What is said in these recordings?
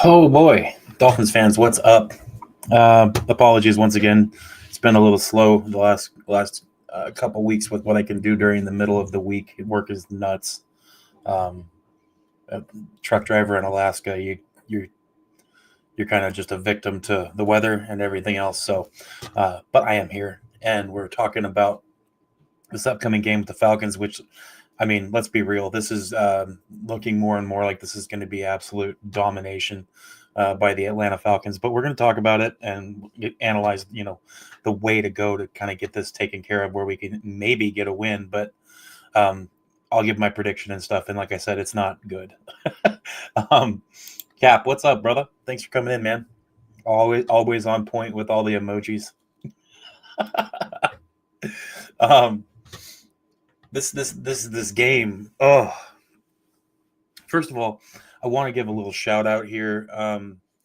Oh boy, Dolphins fans, what's up? Apologies once again. It's been a little slow the last couple weeks with what I can do during the middle of the week. Work is nuts. Um, a truck driver in Alaska, you're kind of just a victim to the weather and everything else. But I am here, and we're talking about this upcoming game with the Falcons, which, I mean, let's be real. This is looking more and more like this is going to be absolute domination by the Atlanta Falcons. But we're going to talk about it and analyze, the way to go to kind of get this taken care of, where we can maybe get a win. But um, I'll give my prediction and stuff. And like I said, it's not good. um, Cap, what's up, brother? Thanks for coming in, man. Always on point with all the emojis. um, this game. Oh, first of all, I want to give a little shout out here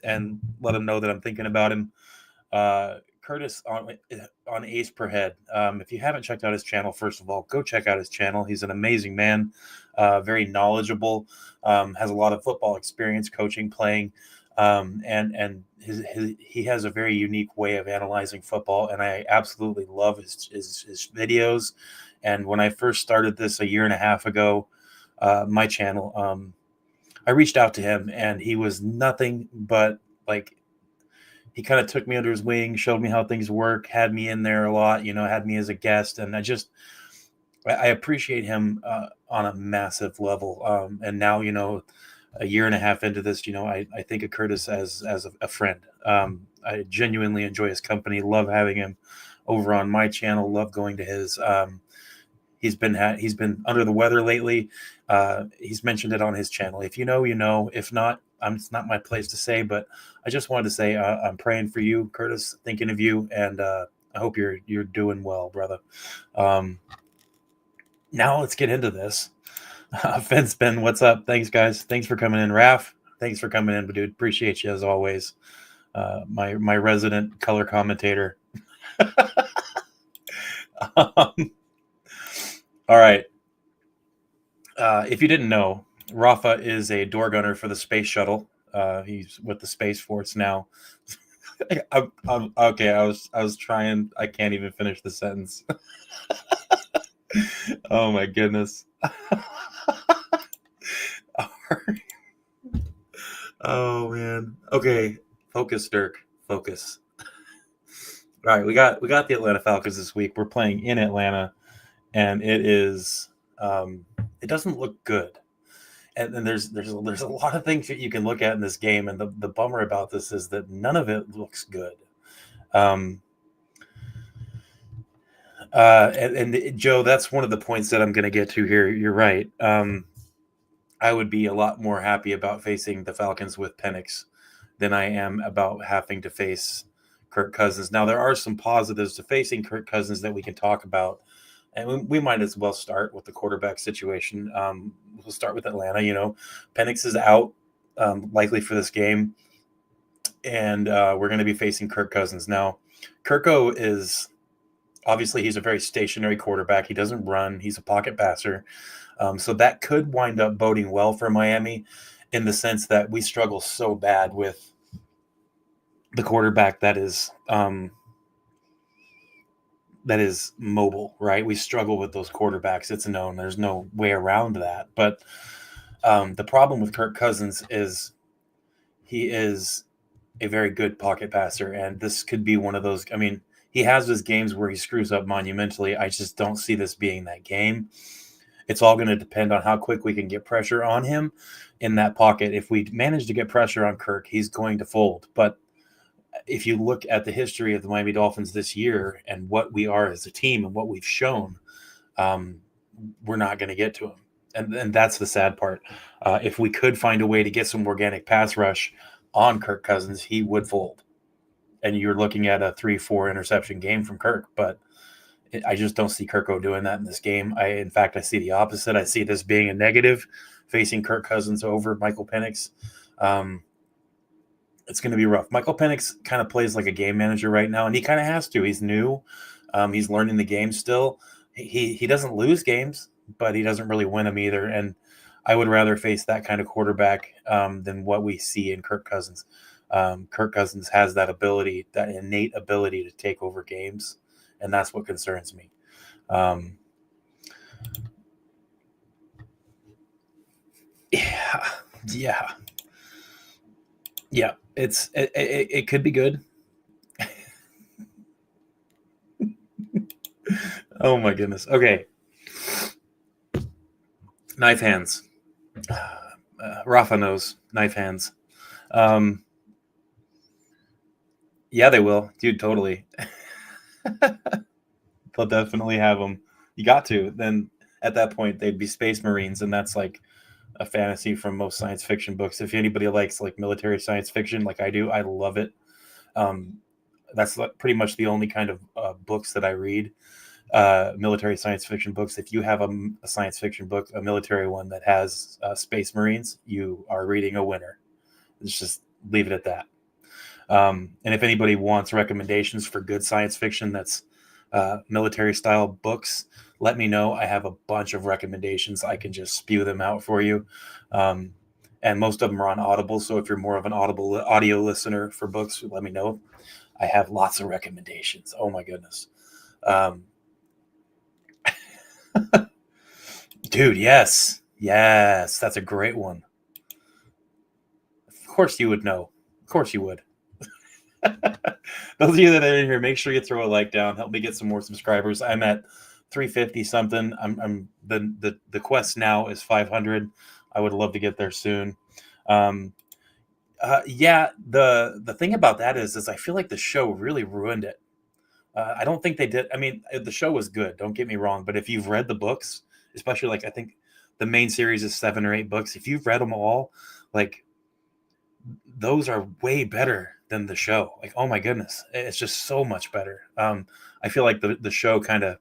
and let him know that I'm thinking about him. Curtis on Ace Per Head. If you haven't checked out his channel, first of all, go check out his channel. He's an amazing man, very knowledgeable, has a lot of football experience, coaching, playing, and he has a very unique way of analyzing football, and I absolutely love his videos. And when I first started this a year and a half ago, my channel, I reached out to him, and he was nothing but like, he kind of took me under his wing, showed me how things work, had me in there a lot, had me as a guest. And I appreciate him on a massive level. And now, a year and a half into this, I think of Curtis as a friend. I genuinely enjoy his company, love having him over on my channel, love going to his. He's been under the weather lately. He's mentioned it on his channel. If you know, you know. If not, it's not my place to say. But I just wanted to say I'm praying for you, Curtis. Thinking of you, and I hope you're doing well, brother. Now let's get into this. Fence Ben, what's up? Thanks, guys. Thanks for coming in, Raf. Thanks for coming in, dude. Appreciate you as always. My resident color commentator. All right. If you didn't know, Rafa is a door gunner for the space shuttle. He's with the Space Force now. Okay. I was trying. I can't even finish the sentence. Oh my goodness. Oh man. Okay. Focus, Dirk. Focus. All right. We got the Atlanta Falcons this week. We're playing in Atlanta, and it is. It doesn't look good. And then there's a lot of things that you can look at in this game, and the bummer about this is that none of it looks good. And Joe, that's one of the points that I'm going to get to here. You're right. I would be a lot more happy about facing the Falcons with Penix than I am about having to face Kirk Cousins. Now, there are some positives to facing Kirk Cousins that we can talk about. And we might as well start with the quarterback situation. We'll start with Atlanta. Penix is out, likely for this game, and we're going to be facing Kirk Cousins. Now, Kirko is obviously, he's a very stationary quarterback. He doesn't run. He's a pocket passer. So that could wind up boding well for Miami, in the sense that we struggle so bad with the quarterback that is mobile, right? We struggle with those quarterbacks. It's known. There's no way around that. But the problem with Kirk Cousins is he is a very good pocket passer, and this could be one of those. I mean, he has his games where he screws up monumentally. I just don't see this being that game. It's all going to depend on how quick we can get pressure on him in that pocket. If we manage to get pressure on Kirk, he's going to fold. But if you look at the history of the Miami Dolphins this year and what we are as a team and what we've shown, we're not going to get to him. And that's the sad part. If we could find a way to get some organic pass rush on Kirk Cousins, he would fold. And you're looking at a 3-4 interception game from Kirk. But I just don't see Kirko doing that in this game. In fact, I see the opposite. I see this being a negative, facing Kirk Cousins over Michael Penix. It's going to be rough. Michael Penix kind of plays like a game manager right now, and he kind of has to. He's new. He's learning the game still. He doesn't lose games, but he doesn't really win them either. And I would rather face that kind of quarterback than what we see in Kirk Cousins. Kirk Cousins has that ability, that innate ability to take over games, and that's what concerns me. Um, yeah, yeah, yeah. It could be good. Oh my goodness. Okay, knife hands. Rafa knows knife hands. Um, yeah, they will, dude. Totally. They'll definitely have them. You got to. Then at that point, they'd be Space Marines, and that's like a fantasy from most science fiction books. If anybody likes like military science fiction, like I do, I love it. Um, that's like pretty much the only kind of books that I read. Military science fiction books. If you have a science fiction book, a military one that has Space Marines, you are reading a winner. Let's just leave it at that. And if anybody wants recommendations for good science fiction that's military style books, let me know. I have a bunch of recommendations. I can just spew them out for you. Um, and most of them are on Audible. So if you're more of an Audible audio listener for books, let me know. I have lots of recommendations. Oh my goodness. Um, dude, yes. Yes. That's a great one. Of course you would know. Of course you would. Those of you that are in here, make sure you throw a like down. Help me get some more subscribers. I'm at 350 something. I'm the quest now is 500. I would love to get there soon. Um, yeah, the thing about that is I feel like the show really ruined it. I don't think they did. I mean, the show was good. Don't get me wrong, but if you've read the books, especially like I think the main series is 7 or 8 books. If you've read them all, like those are way better than the show. Like, oh my goodness, it's just so much better. I feel like the show kind of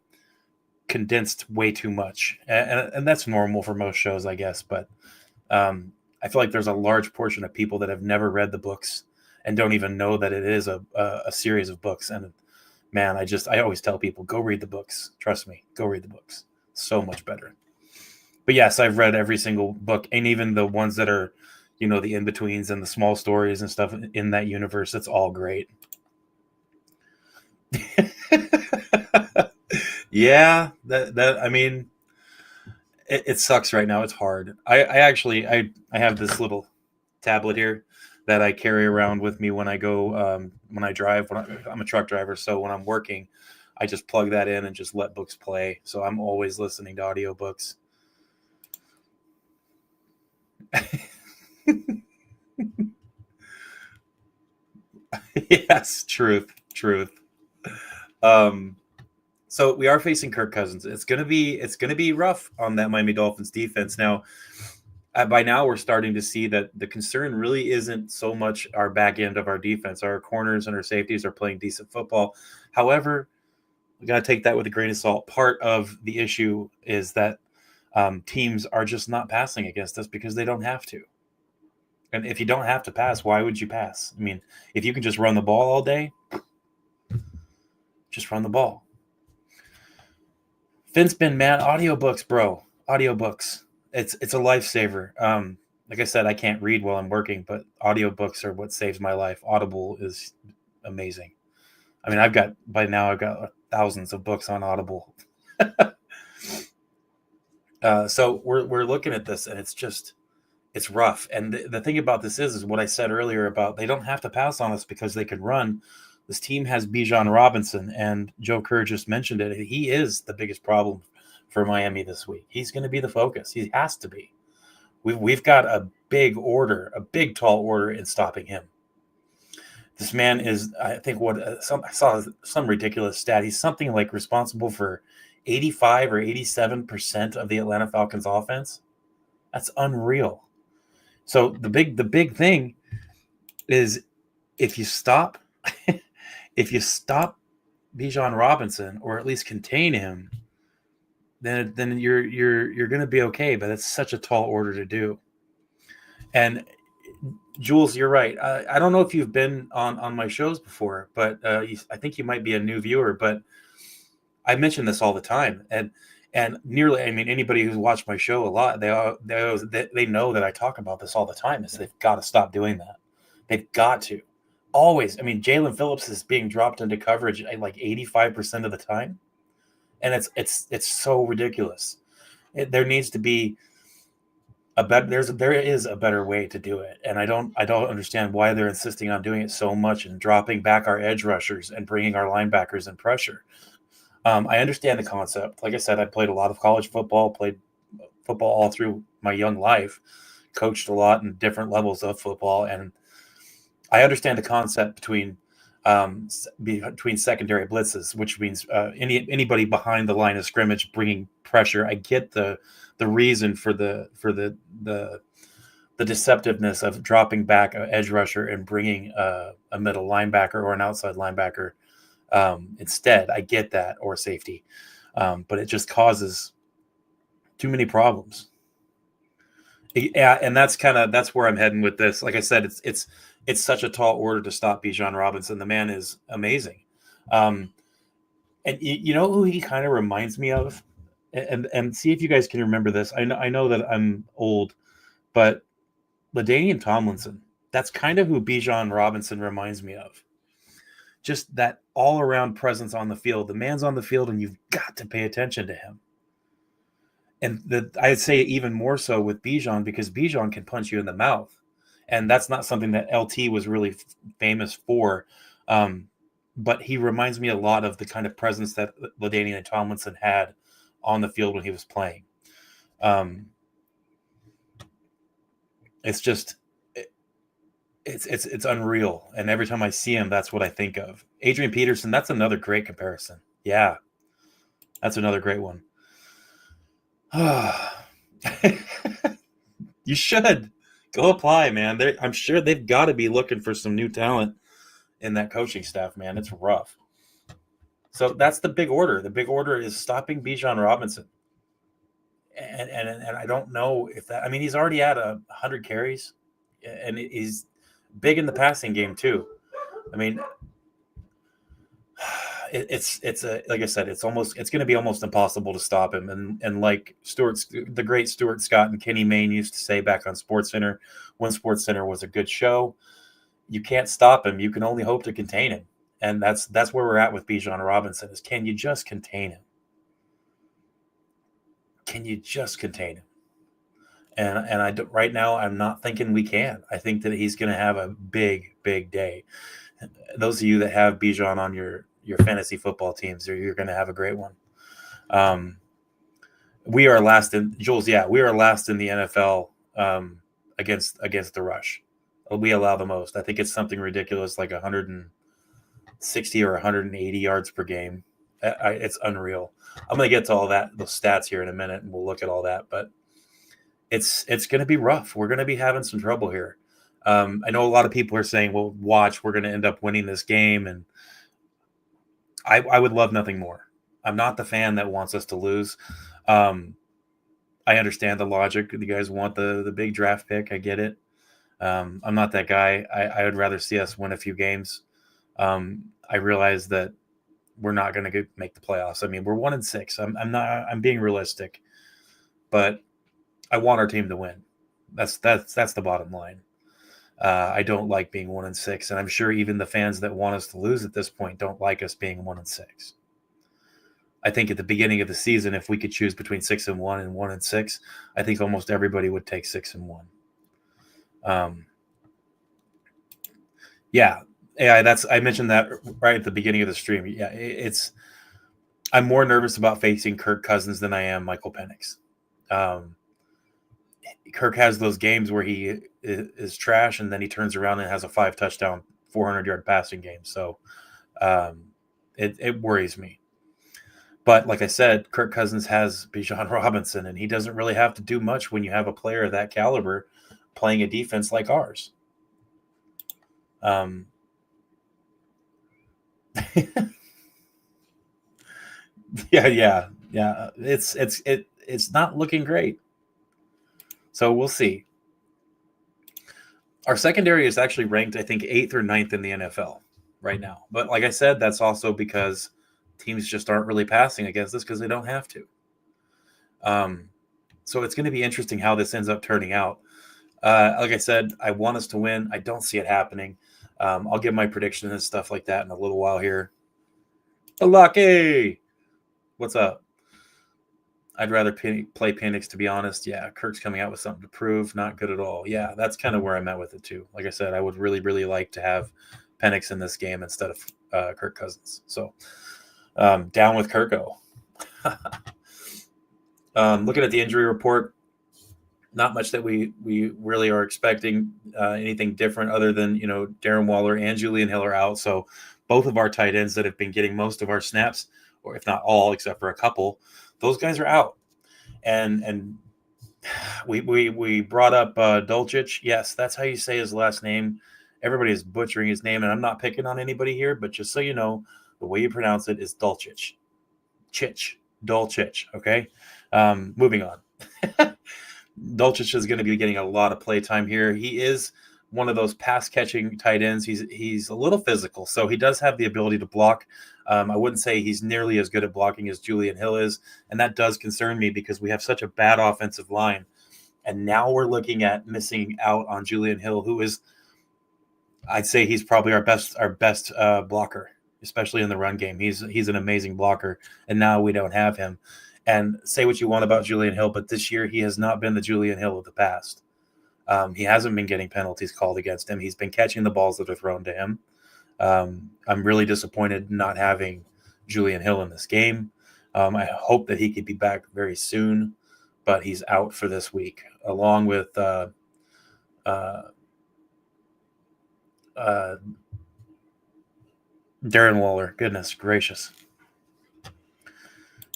condensed way too much, and that's normal for most shows, I guess. But I feel like there's a large portion of people that have never read the books and don't even know that it is a series of books. And man, I always tell people, go read the books. Trust me, go read the books. So much better. But yes, I've read every single book, and even the ones that are, the in-betweens and the small stories and stuff in that universe. It's all great. Yeah, that I mean, it sucks right now. It's hard. I have this little tablet here that I carry around with me when I go when I drive. I'm a truck driver, so when I'm working, I just plug that in and just let books play. So I'm always listening to audiobooks. Yes, truth. Um, so we are facing Kirk Cousins. It's gonna be rough on that Miami Dolphins defense. Now, by now we're starting to see that the concern really isn't so much our back end of our defense. Our corners and our safeties are playing decent football. However, we got to take that with a grain of salt. Part of the issue is that teams are just not passing against us because they don't have to. And if you don't have to pass, why would you pass? I mean, if you can just run the ball all day, just run the ball. Finspin, man, audiobooks, bro. Audiobooks. It's a lifesaver. Like I said, I can't read while I'm working, but audiobooks are what saves my life. Audible is amazing. I mean, I've got thousands of books on Audible. So we're looking at this, and it's rough. And the thing about this is what I said earlier about they don't have to pass on us because they can run. This team has Bijan Robinson, and Joe Kerr just mentioned it. He is the biggest problem for Miami this week. He's going to be the focus. He has to be. We've got a big tall order in stopping him. This man is, I think, I saw some ridiculous stat. He's something like responsible for 85 or 87% of the Atlanta Falcons offense. That's unreal. So the big thing is if you stop Bijan Robinson, or at least contain him, then you're going to be okay. But it's such a tall order to do. And Jules, you're right. I don't know if you've been on my shows before, but I think you might be a new viewer. But I mention this all the time, and And nearly, I mean, anybody who's watched my show a lot, they know that I talk about this all the time. Is they've got to stop doing that. They've got to always. I mean, Jalen Phillips is being dropped into coverage like 85% of the time, and it's so ridiculous. There needs to be there is a better way to do it, and I don't understand why they're insisting on doing it so much and dropping back our edge rushers and bringing our linebackers in pressure. I understand the concept. Like I said, I played a lot of college football, played football all through my young life, coached a lot in different levels of football, and I understand the concept between secondary blitzes, which means anybody behind the line of scrimmage bringing pressure. I get the reason for the deceptiveness of dropping back an edge rusher and bringing a middle linebacker or an outside linebacker instead. I get that, or safety, but it just causes too many problems. Yeah, and that's where I'm heading with this. Like I said, it's such a tall order to stop Bijan Robinson. The man is amazing, and you know who he kind of reminds me of, and see if you guys can remember this. I know that I'm old, but LaDainian Tomlinson. That's kind of who Bijan Robinson reminds me of. Just that all-around presence on the field. The man's on the field, and you've got to pay attention to him. And I'd say even more so with Bijan, because Bijan can punch you in the mouth. And that's not something that LT was really famous for. But he reminds me a lot of the kind of presence that LaDainian Tomlinson had on the field when he was playing. It's just it's unreal. And every time I see him, that's what I think of. Adrian Peterson, that's another great comparison. Yeah, that's another great one. You should go apply, man. I'm sure they've got to be looking for some new talent in that coaching staff, man. It's rough. So that's the big order. The big order is stopping Bijan Robinson. And I don't know if that. I mean, he's already at 100 carries, and he's big in the passing game too. I mean, it's like I said, it's going to be almost impossible to stop him. And like the great Stuart Scott and Kenny Mayne used to say back on SportsCenter, when SportsCenter was a good show, you can't stop him. You can only hope to contain him. And that's where we're at with Bijan Robinson. Is can you just contain him? Can you just contain him? And right now I'm not thinking we can. I think that he's going to have a big day. Those of you that have Bijan on your fantasy football teams, you're going to have a great one. We are last in Jules. Yeah, we are last in the NFL against the rush. We allow the most. I think it's something ridiculous, like 160 or 180 yards per game. It's unreal. I'm going to get to all those stats here in a minute, and we'll look at all that. But it's going to be rough. We're going to be having some trouble here. I know a lot of people are saying, well, watch, we're going to end up winning this game. And I would love nothing more. I'm not the fan that wants us to lose. I understand the logic. You guys want the big draft pick. I get it. I'm not that guy. I would rather see us win a few games. I realize that we're not going to make the playoffs. I mean, we're 1-6. I'm being realistic, but I want our team to win. That's the bottom line. I don't like being 1-6, and I'm sure even the fans that want us to lose at this point don't like us being 1-6. I think at the beginning of the season, if we could choose between 6-1 and 1-6, I think almost everybody would take 6-1. Yeah, I mentioned that right at the beginning of the stream. Yeah, I'm more nervous about facing Kirk Cousins than I am Michael Penix. Kirk has those games where he is trash, and then he turns around and has a 5-touchdown, 400-yard passing game. So it worries me. But like I said, Kirk Cousins has Bijan Robinson, and he doesn't really have to do much when you have a player of that caliber playing a defense like ours. Yeah. It's not looking great. So we'll see. Our secondary is actually ranked, I think, 8th or 9th in the NFL right now. But like I said, that's also because teams just aren't really passing against us because they don't have to. So it's going to be interesting how this ends up turning out. Like I said, I want us to win. I don't see it happening. I'll give my prediction and stuff like that in a little while here. Alake! What's up? I'd rather play Penix, to be honest. Yeah, Kirk's coming out with something to prove. Not good at all. Yeah, that's kind of where I'm at with it, too. Like I said, I would really, really like to have Penix in this game instead of Kirk Cousins. So, down with Kirko. Looking at the injury report, not much that we really are expecting anything different other than, Darren Waller and Julian Hill are out. So both of our tight ends that have been getting most of our snaps, or if not all, except for a couple, those guys are out. And we brought up Dulcich. Yes, that's how you say his last name. Everybody is butchering his name, and I'm not picking on anybody here, but just so you know, the way you pronounce it is Dulcich. Dulcich, okay? Moving on. Dulcich is going to be getting a lot of play time here. He is one of those pass-catching tight ends. He's a little physical, so he does have the ability to block. I wouldn't say he's nearly as good at blocking as Julian Hill is, and that does concern me because we have such a bad offensive line. And now we're looking at missing out on Julian Hill, who is, I'd say he's probably our best blocker, especially in the run game. He's an amazing blocker, and now we don't have him. And say what you want about Julian Hill, but this year he has not been the Julian Hill of the past. He hasn't been getting penalties called against him. He's been catching the balls that are thrown to him. I'm really disappointed not having Julian Hill in this game. I hope that he could be back very soon, but he's out for this week, along with Darren Waller. Goodness gracious.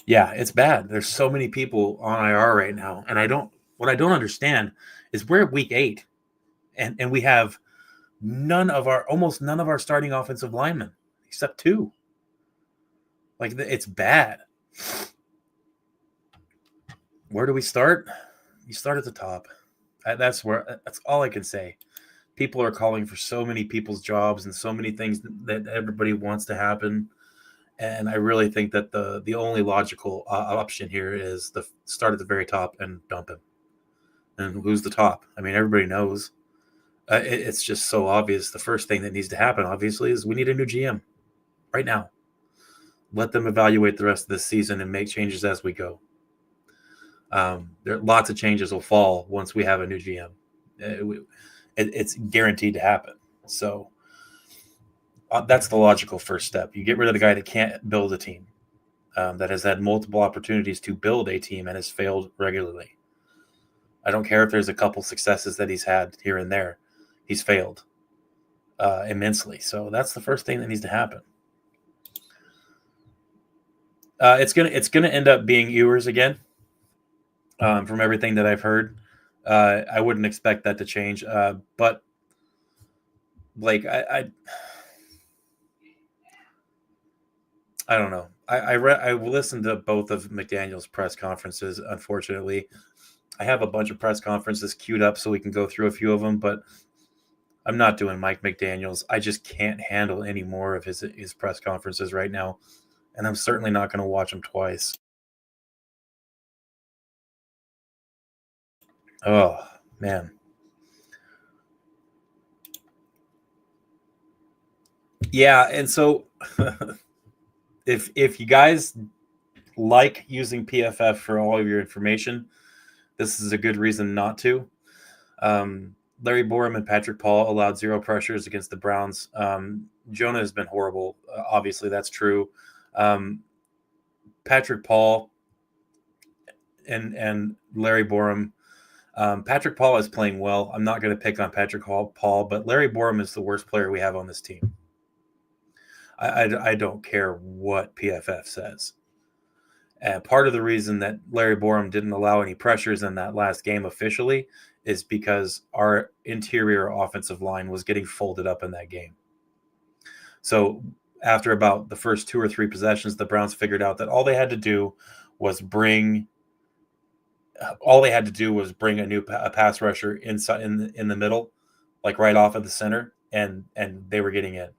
Yeah, it's bad. There's so many people on IR right now, and what I don't understand is we're at week 8, and we have almost none of our starting offensive linemen except 2. Like, it's bad. Where do we start? You start at the top. That's all I can say. People are calling for so many people's jobs and so many things that everybody wants to happen. And I really think that the only logical option here is the start at the very top and dump him. And who's the top? I mean, everybody knows. It's just so obvious. The first thing that needs to happen, obviously, is we need a new GM right now. Let them evaluate the rest of this season and make changes as we go. Lots of changes will fall once we have a new GM. It's guaranteed to happen. So that's the logical first step. You get rid of the guy that can't build a team, that has had multiple opportunities to build a team and has failed regularly. I don't care if there's a couple successes that he's had here and there. He's failed immensely. So that's the first thing that needs to happen. It's gonna end up being Ewers again, from everything that I've heard. I wouldn't expect that to change, but like I don't know. I listened to both of McDaniel's press conferences. Unfortunately, I have a bunch of press conferences queued up so we can go through a few of them, but I'm not doing Mike McDaniel's. I just can't handle any more of his press conferences right now, and I'm certainly not going to watch them twice. Oh, man. Yeah, and so if you guys like using PFF for all of your information, this is a good reason not to. Larry Borum and Patrick Paul allowed 0 pressures against the Browns. Jonah has been horrible. Obviously, that's true. Patrick Paul and Larry Borum. Patrick Paul is playing well. I'm not going to pick on Patrick Paul, but Larry Borum is the worst player we have on this team. I don't care what PFF says. And part of the reason that Larry Borum didn't allow any pressures in that last game officially is because our interior offensive line was getting folded up in that game. So after about the first 2 or 3 possessions, the Browns figured out that all they had to do was bring a pass rusher inside in the middle, like right off of the center, and they were getting in.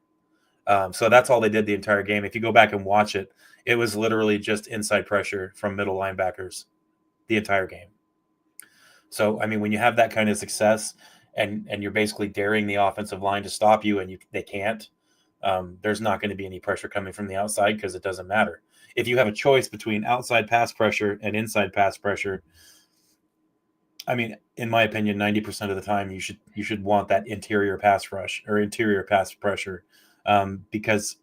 So that's all they did the entire game. If you go back and watch it, it was literally just inside pressure from middle linebackers. the entire game. So, I mean, when you have that kind of success and you're basically daring the offensive line to stop you and they can't, there's not going to be any pressure coming from the outside because it doesn't matter. If you have a choice between outside pass pressure and inside pass pressure, I mean, in my opinion, 90% of the time you should want that interior pass rush or interior pass pressure, because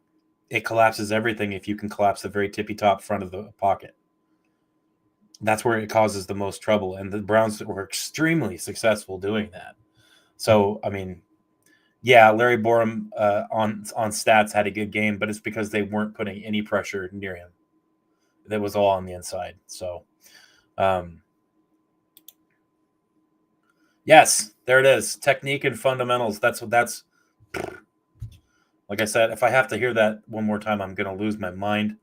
it collapses everything if you can collapse the very tippy top front of the pocket. That's where it causes the most trouble, and the Browns were extremely successful doing that. So, I mean, yeah, Larry Borum on stats had a good game, but it's because they weren't putting any pressure near him. That was all on the inside. So, yes, there it is. Technique and fundamentals. That's like I said, if I have to hear that one more time, I'm going to lose my mind.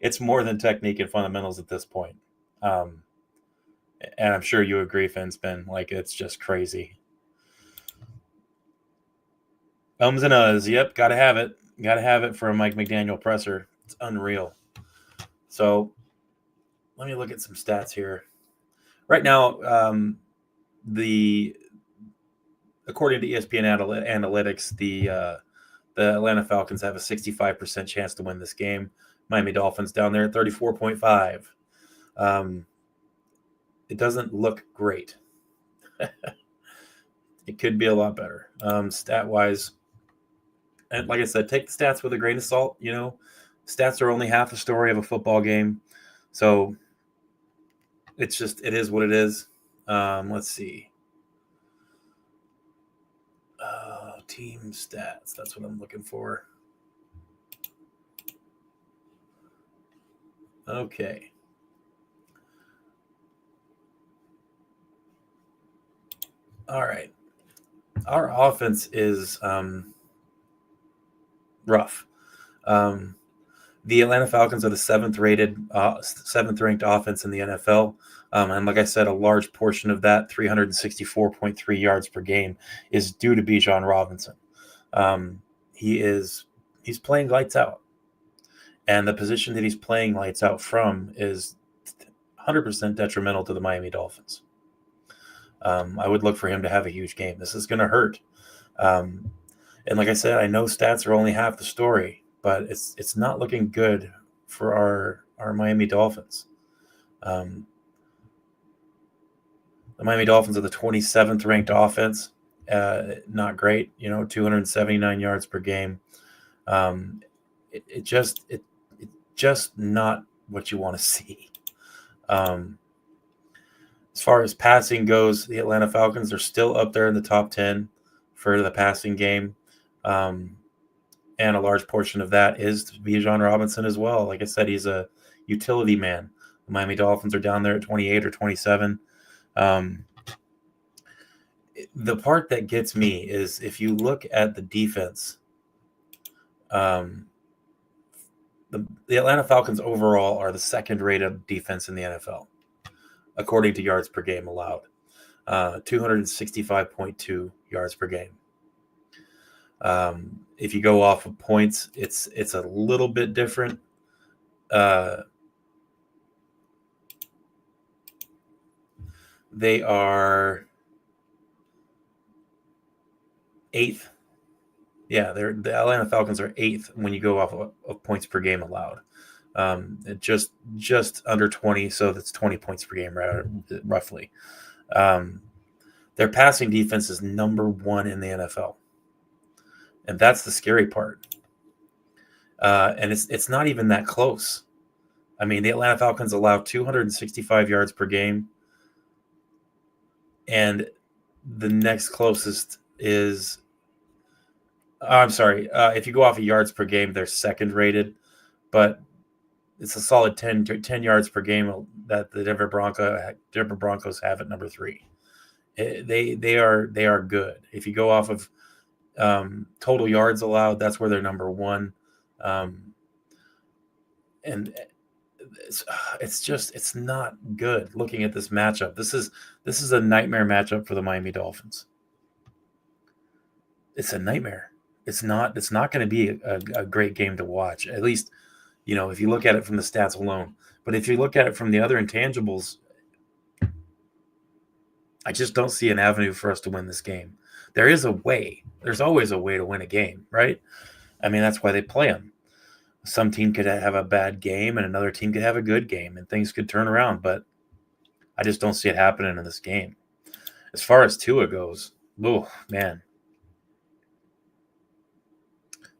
It's more than technique and fundamentals at this point. And I'm sure you agree, Finspin. Like, it's just crazy. Ums and uhs. Yep, got to have it. Got to have it for a Mike McDaniel presser. It's unreal. So let me look at some stats here. Right now, according to ESPN Analytics, the Atlanta Falcons have a 65% chance to win this game. Miami Dolphins down there at 34.5. It doesn't look great. It could be a lot better. Stat-wise, and like I said, take the stats with a grain of salt. You know, stats are only half the story of a football game. So it is what it is. Let's see. Team stats. That's what I'm looking for. Okay. All right. Our offense is rough. The Atlanta Falcons are the seventh ranked offense in the NFL. And like I said, a large portion of that, 364.3 yards per game, is due to Bijan Robinson. He's playing lights out. And the position that he's playing lights out from is 100% detrimental to the Miami Dolphins. I would look for him to have a huge game. This is going to hurt. And like I said, I know stats are only half the story, but it's not looking good for our Miami Dolphins. The Miami Dolphins are the 27th ranked offense. Not great, 279 yards per game. It's just not what you want to see. As far as passing goes, the Atlanta Falcons are still up there in the top 10 for the passing game. And a large portion of that is Bijan Robinson as well. Like I said, he's a utility man. The Miami Dolphins are down there at 28 or 27. The part that gets me is if you look at the defense, the Atlanta Falcons overall are the second-rated defense in the NFL, according to yards per game allowed, 265.2 yards per game. If you go off of points, it's a little bit different. They are eighth. Yeah, the Atlanta Falcons are eighth when you go off of points per game allowed. Just under 20, so that's 20 points per game, roughly. Their passing defense is number 1 in the NFL, and that's the scary part. And it's not even that close. I mean, the Atlanta Falcons allow 265 yards per game, and the next closest is I'm sorry. If you go off of yards per game, they're second rated, but it's a solid 10 yards per game that the Denver Broncos have at number 3. They are good. If you go off of total yards allowed, that's where they're number 1. And it's not good looking at this matchup. This is a nightmare matchup for the Miami Dolphins. It's a nightmare. It's not going to be a great game to watch. At least, if you look at it from the stats alone. But if you look at it from the other intangibles, I just don't see an avenue for us to win this game. There is a way. There's always a way to win a game, right? I mean, that's why they play them. Some team could have a bad game and another team could have a good game and things could turn around, but I just don't see it happening in this game. As far as Tua goes, oh, man.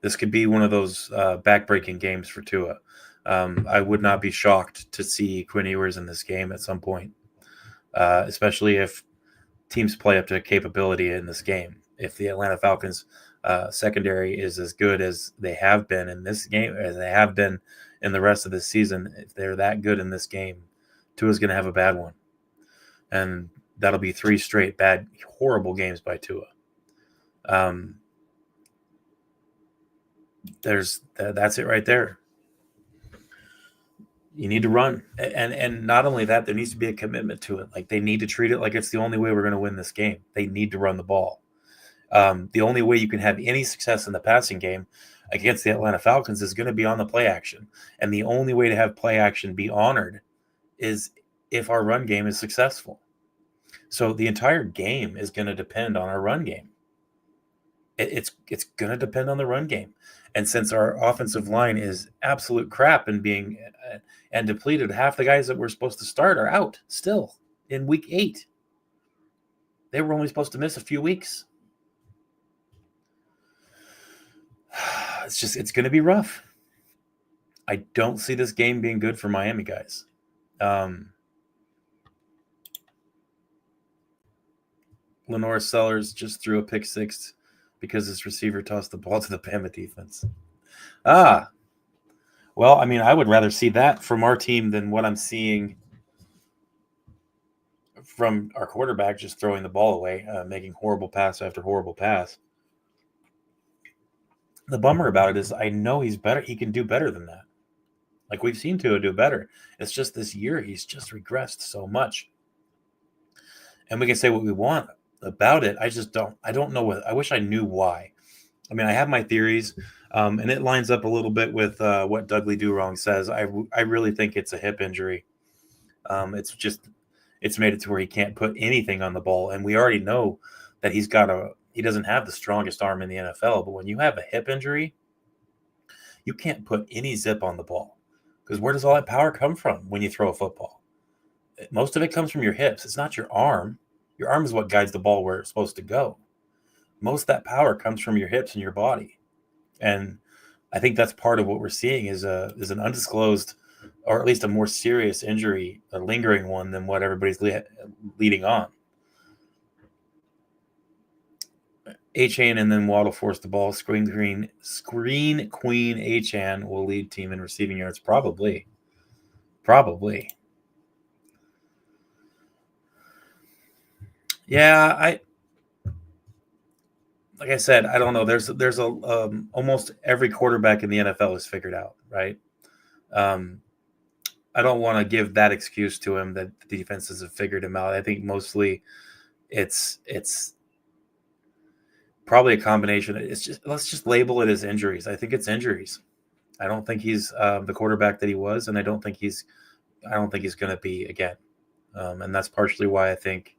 This could be one of those back-breaking games for Tua. I would not be shocked to see Quinn Ewers in this game at some point, especially if teams play up to capability in this game. If the Atlanta Falcons secondary is as good as they have been in this game, as they have been in the rest of this season, if they're that good in this game, Tua's going to have a bad one. And that'll be 3 straight bad, horrible games by Tua. That's it right there. You need to run, and not only that, there needs to be a commitment to it. Like, they need to treat it like it's the only way we're going to win this game. They need to run the ball. The only way you can have any success in the passing game against the Atlanta Falcons is going to be on the play action, and the only way to have play action be honored is if our run game is successful. So the entire game is going to depend on our run game. It's going to depend on the run game. And since our offensive line is absolute crap and being and depleted, half the guys that we're supposed to start are out still in week 8. They were only supposed to miss a few weeks. It's going to be rough. I don't see this game being good for Miami, guys. Lenore Sellers just threw a pick 6 because his receiver tossed the ball to the Bama defense. Well, I mean, I would rather see that from our team than what I'm seeing from our quarterback just throwing the ball away, making horrible pass after horrible pass. The bummer about it is I know he's better. He can do better than that. Like, we've seen Tua do better. It's just this year he's just regressed so much. And we can say what we want about it. I don't know what. I wish I knew why. I mean, I have my theories, and it lines up a little bit with what Dudley Do-Wrong says. I really think it's a hip injury. It's made it to where he can't put anything on the ball, and we already know that he doesn't have the strongest arm in the NFL. But when you have a hip injury, you can't put any zip on the ball, because where does all that power come from when you throw a football? Most of it comes from your hips. It's not your arm. Your arm is what guides the ball where it's supposed to go. Most of that power comes from your hips and your body. And I think that's part of what we're seeing is an undisclosed, or at least a more serious injury, a lingering one than what everybody's leading on. Achane and then Waddle force the ball. Screen Queen Achane will lead team in receiving yards. Probably. Yeah, like I said, I don't know. There's a almost every quarterback in the NFL is figured out, right? I don't want to give that excuse to him that the defenses have figured him out. I think mostly it's probably a combination. Let's just label it as injuries. I think it's injuries. I don't think he's the quarterback that he was, and I don't think he's going to be again. And that's partially why I think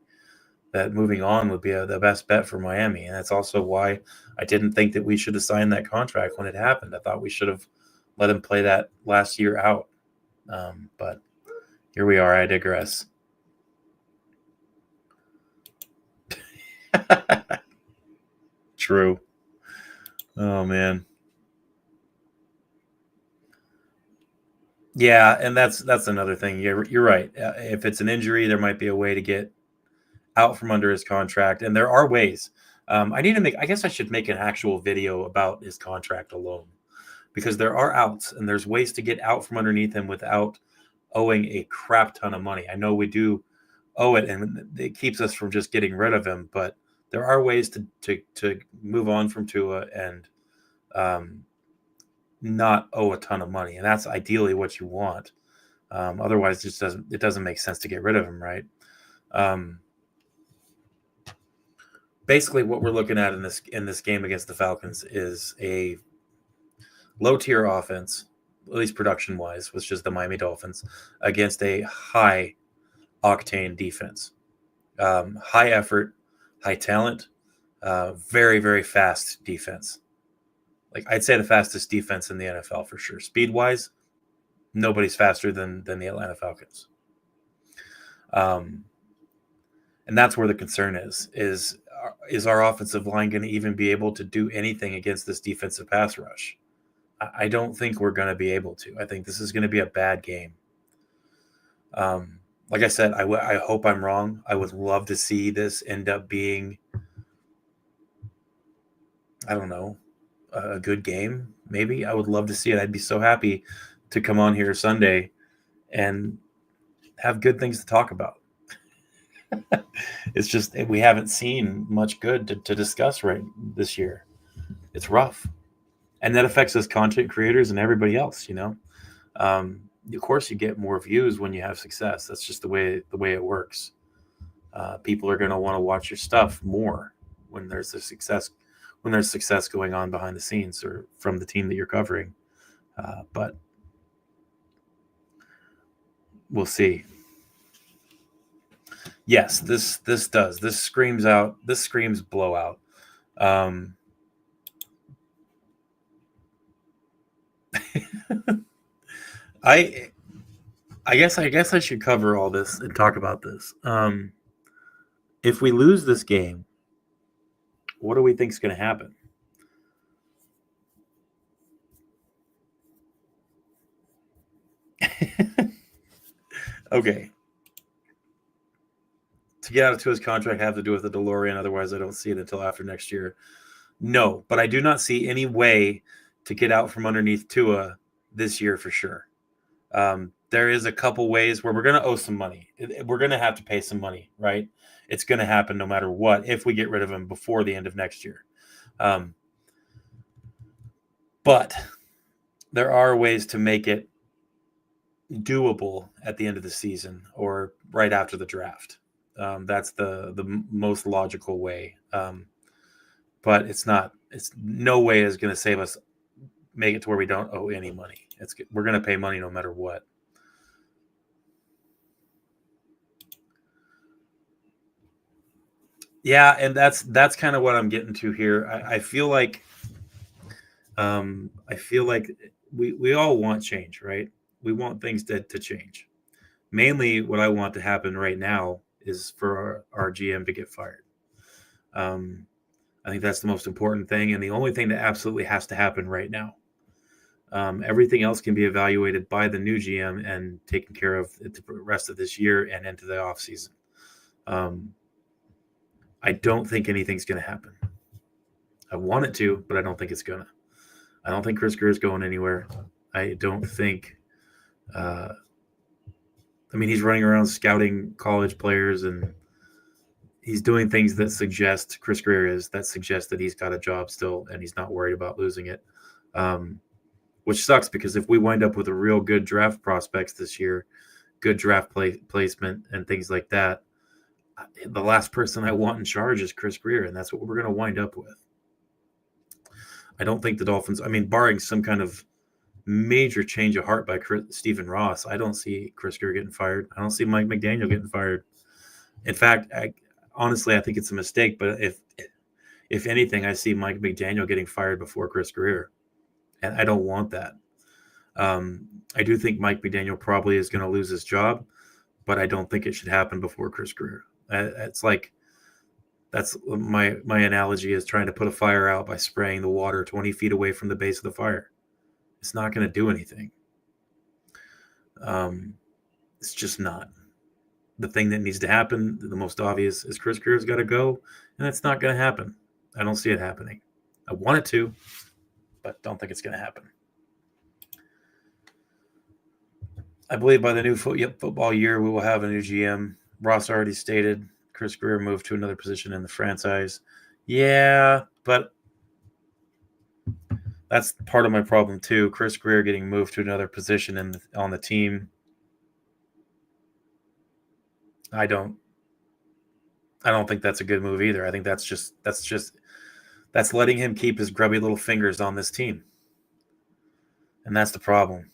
that moving on would be the best bet for Miami. And that's also why I didn't think that we should have signed that contract when it happened. I thought we should have let him play that last year out. But here we are. I digress. True. Oh, man. Yeah, and that's another thing. You're right. If it's an injury, there might be a way to get out from under his contract, and there are ways. I guess I should make an actual video about his contract alone, because there are outs and there's ways to get out from underneath him without owing a crap ton of money. I know we do owe it, and it keeps us from just getting rid of him, but there are ways to move on from Tua and not owe a ton of money, and that's ideally what you want. Otherwise, it doesn't make sense to get rid of him, right? Basically, what we're looking at in this game against the Falcons is a low tier offense at least production-wise, was just the Miami Dolphins against a high-octane defense. High effort, high talent, very, very fast defense. Like, I'd say the fastest defense in the NFL for sure. Speed-wise, nobody's faster than the Atlanta Falcons. And that's where the concern is our offensive line going to even be able to do anything against this defensive pass rush? I don't think we're going to be able to. I think this is going to be a bad game. Like I said, I hope I'm wrong. I would love to see this end up being, I don't know, a good game. Maybe I would love to see it. I'd be so happy to come on here Sunday and have good things to talk about. It's just we haven't seen much good to discuss right this year. It's rough, and that affects us content creators and everybody else. Of course, you get more views when you have success. That's just the way it works. People are going to want to watch your stuff more when there's success going on behind the scenes or from the team that you're covering. But we'll see. Yes, this screams blowout. I guess I should cover all this and talk about this. If we lose this game, what do we think is going to happen? Okay. To get out of Tua's contract, have to do with the DeLorean. Otherwise, I don't see it until after next year. No, but I do not see any way to get out from underneath Tua this year for sure. There is a couple ways where we're going to owe some money. We're going to have to pay some money, right? It's going to happen no matter what if we get rid of him before the end of next year. But there are ways to make it doable at the end of the season or right after the draft. That's the most logical way. But it's no way is going to save us, make it to where we don't owe any money. We're going to pay money no matter what. Yeah, and that's kind of what I'm getting to here. I feel like we all want change, right? We want things to change. Mainly, what I want to happen right now is for our GM to get fired. I think that's the most important thing, and the only thing that absolutely has to happen right now. Everything else can be evaluated by the new GM and taken care of the rest of this year and into the offseason. I don't think anything's going to happen. I want it to, but I don't think it's going to. I don't think Chris Greer is going anywhere. I don't think he's running around scouting college players and he's doing things that suggest Chris Greer suggest that he's got a job still and he's not worried about losing it. Which sucks because if we wind up with a real good draft prospects this year, good draft placement and things like that, the last person I want in charge is Chris Greer, and that's what we're going to wind up with. I don't think the Dolphins, barring some kind of major change of heart by Stephen Ross, I don't see Chris Greer getting fired. I don't see Mike McDaniel getting fired. In fact, honestly, I think it's a mistake, but if anything, I see Mike McDaniel getting fired before Chris Greer, and I don't want that. I do think Mike McDaniel probably is going to lose his job, but I don't think it should happen before Chris Greer. It's like that's my analogy is trying to put a fire out by spraying the water 20 feet away from the base of the fire. It's not going to do anything. It's just not. The thing that needs to happen, the most obvious, is Chris Greer's got to go, and it's not going to happen. I don't see it happening. I want it to, but don't think it's going to happen. I believe by the new football year, we will have a new GM. Ross already stated Chris Greer moved to another position in the franchise. Yeah, but that's part of my problem too. Chris Greer getting moved to another position on the team. I don't think that's a good move either. I think that's letting him keep his grubby little fingers on this team. And that's the problem.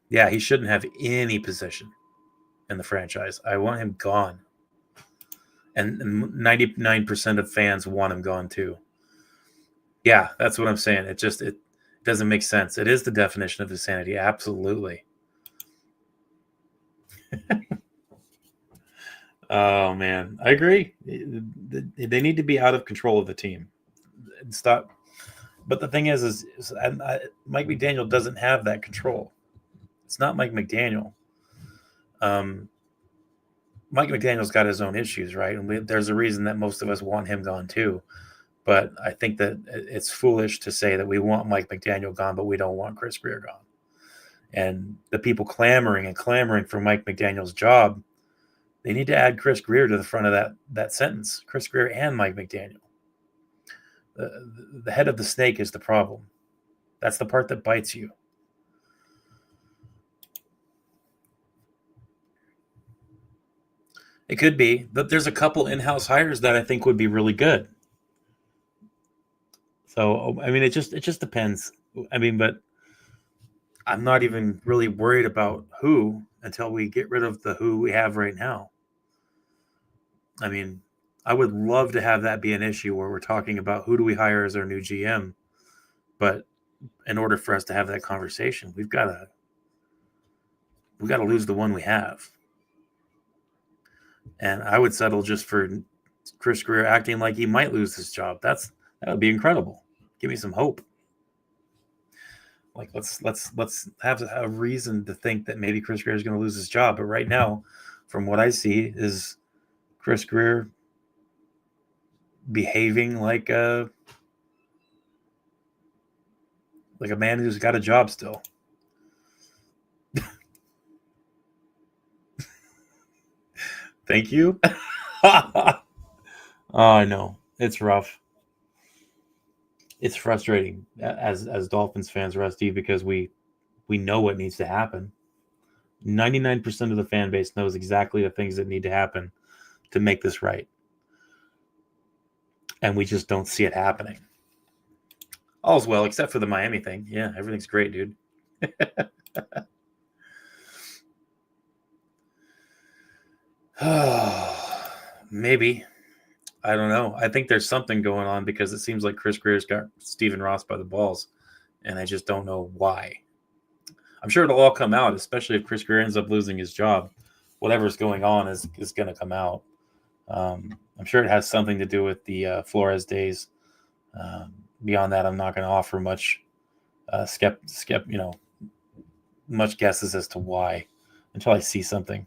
Yeah, he shouldn't have any position in the franchise. I want him gone. And 99% of fans want him gone too. Yeah, that's what I'm saying. It doesn't make sense. It is the definition of insanity. Absolutely. Oh man, I agree. They need to be out of control of the team and stop. But the thing is Mike McDaniel doesn't have that control. It's not Mike McDaniel. Um, Mike McDaniel's got his own issues, right? And there's a reason that most of us want him gone too. But I think that it's foolish to say that we want Mike McDaniel gone, but we don't want Chris Grier gone. And the people clamoring for Mike McDaniel's job, they need to add Chris Grier to the front of that sentence. Chris Grier and Mike McDaniel. The head of the snake is the problem. That's the part that bites you. It could be, but there's a couple in-house hires that I think would be really good. So I mean, it just depends. I mean, but I'm not even really worried about who until we get rid of the who we have right now. I mean, I would love to have that be an issue where we're talking about who do we hire as our new GM, but in order for us to have that conversation, we've got to lose the one we have. And I would settle just for Chris Grier acting like he might lose his job. That would be incredible. Give me some hope. Like let's have a reason to think that maybe Chris Grier is going to lose his job. But right now, from what I see, is Chris Grier behaving like a man who's got a job still. Thank you. Oh, I know. It's rough. It's frustrating as Dolphins fans, Rusty, because we know what needs to happen. 99% of the fan base knows exactly the things that need to happen to make this right. And we just don't see it happening. All's well, except for the Miami thing. Yeah, everything's great, dude. Maybe. I don't know. I think there's something going on because it seems like Chris Grier's got Stephen Ross by the balls, and I just don't know why. I'm sure it'll all come out, especially if Chris Grier ends up losing his job. Whatever's going on is going to come out. I'm sure it has something to do with the Flores days. Beyond that, I'm not going to offer much much guesses as to why until I see something.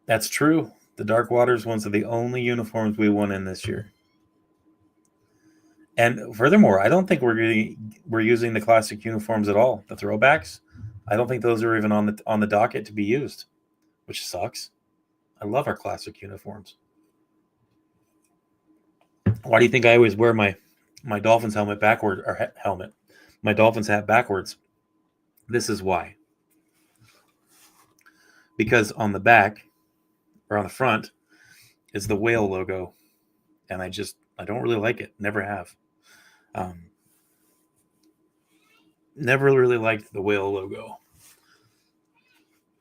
That's true. The Dark Waters ones are the only uniforms we won in this year. And furthermore, I don't think we're using the classic uniforms at all. The throwbacks, I don't think those are even on the docket to be used, which sucks. I love our classic uniforms. Why do you think I always wear my Dolphins helmet backward or helmet? My Dolphins hat backwards. This is why. Because on the back or on the front is the whale logo, and I don't really like it. Never have. Never really liked the whale logo.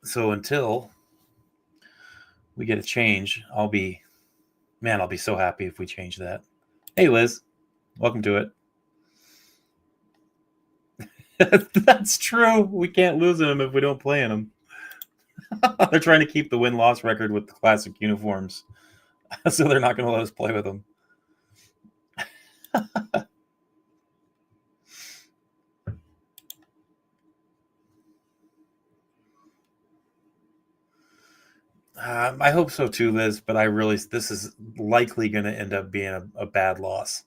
So until we get a change, I'll be so happy if we change that. Hey, Liz, welcome to it. That's true. We can't lose them if we don't play in them. They're trying to keep the win-loss record with the classic uniforms, so they're not going to let us play with them. I hope so too, Liz. But this is likely going to end up being a bad loss.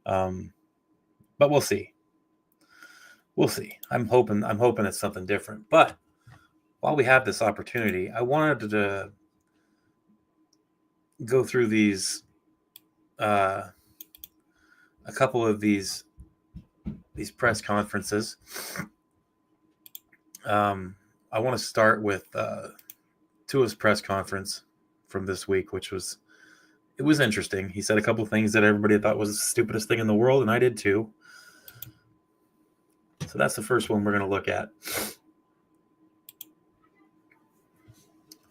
But we'll see. We'll see. I'm hoping it's something different. But while we have this opportunity, I wanted to go through these, a couple of these press conferences. I want to start with Tua's press conference from this week, which was it was interesting. He said a couple things that everybody thought was the stupidest thing in the world, and I did too. So that's the first one we're going to look at.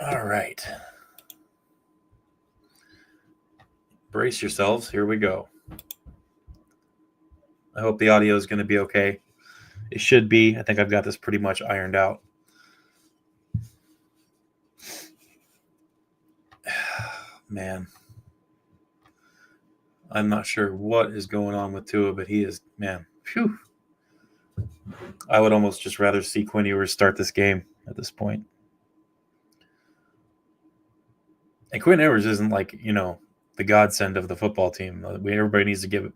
All right. Brace yourselves. Here we go. I hope the audio is going to be okay. It should be. I think I've got this pretty much ironed out. Man. I'm not sure what is going on with Tua, but he is, man, phew. I would almost just rather see Quinn Ewers start this game at this point. And Quinn Ewers isn't like, the godsend of the football team. Everybody needs to give it.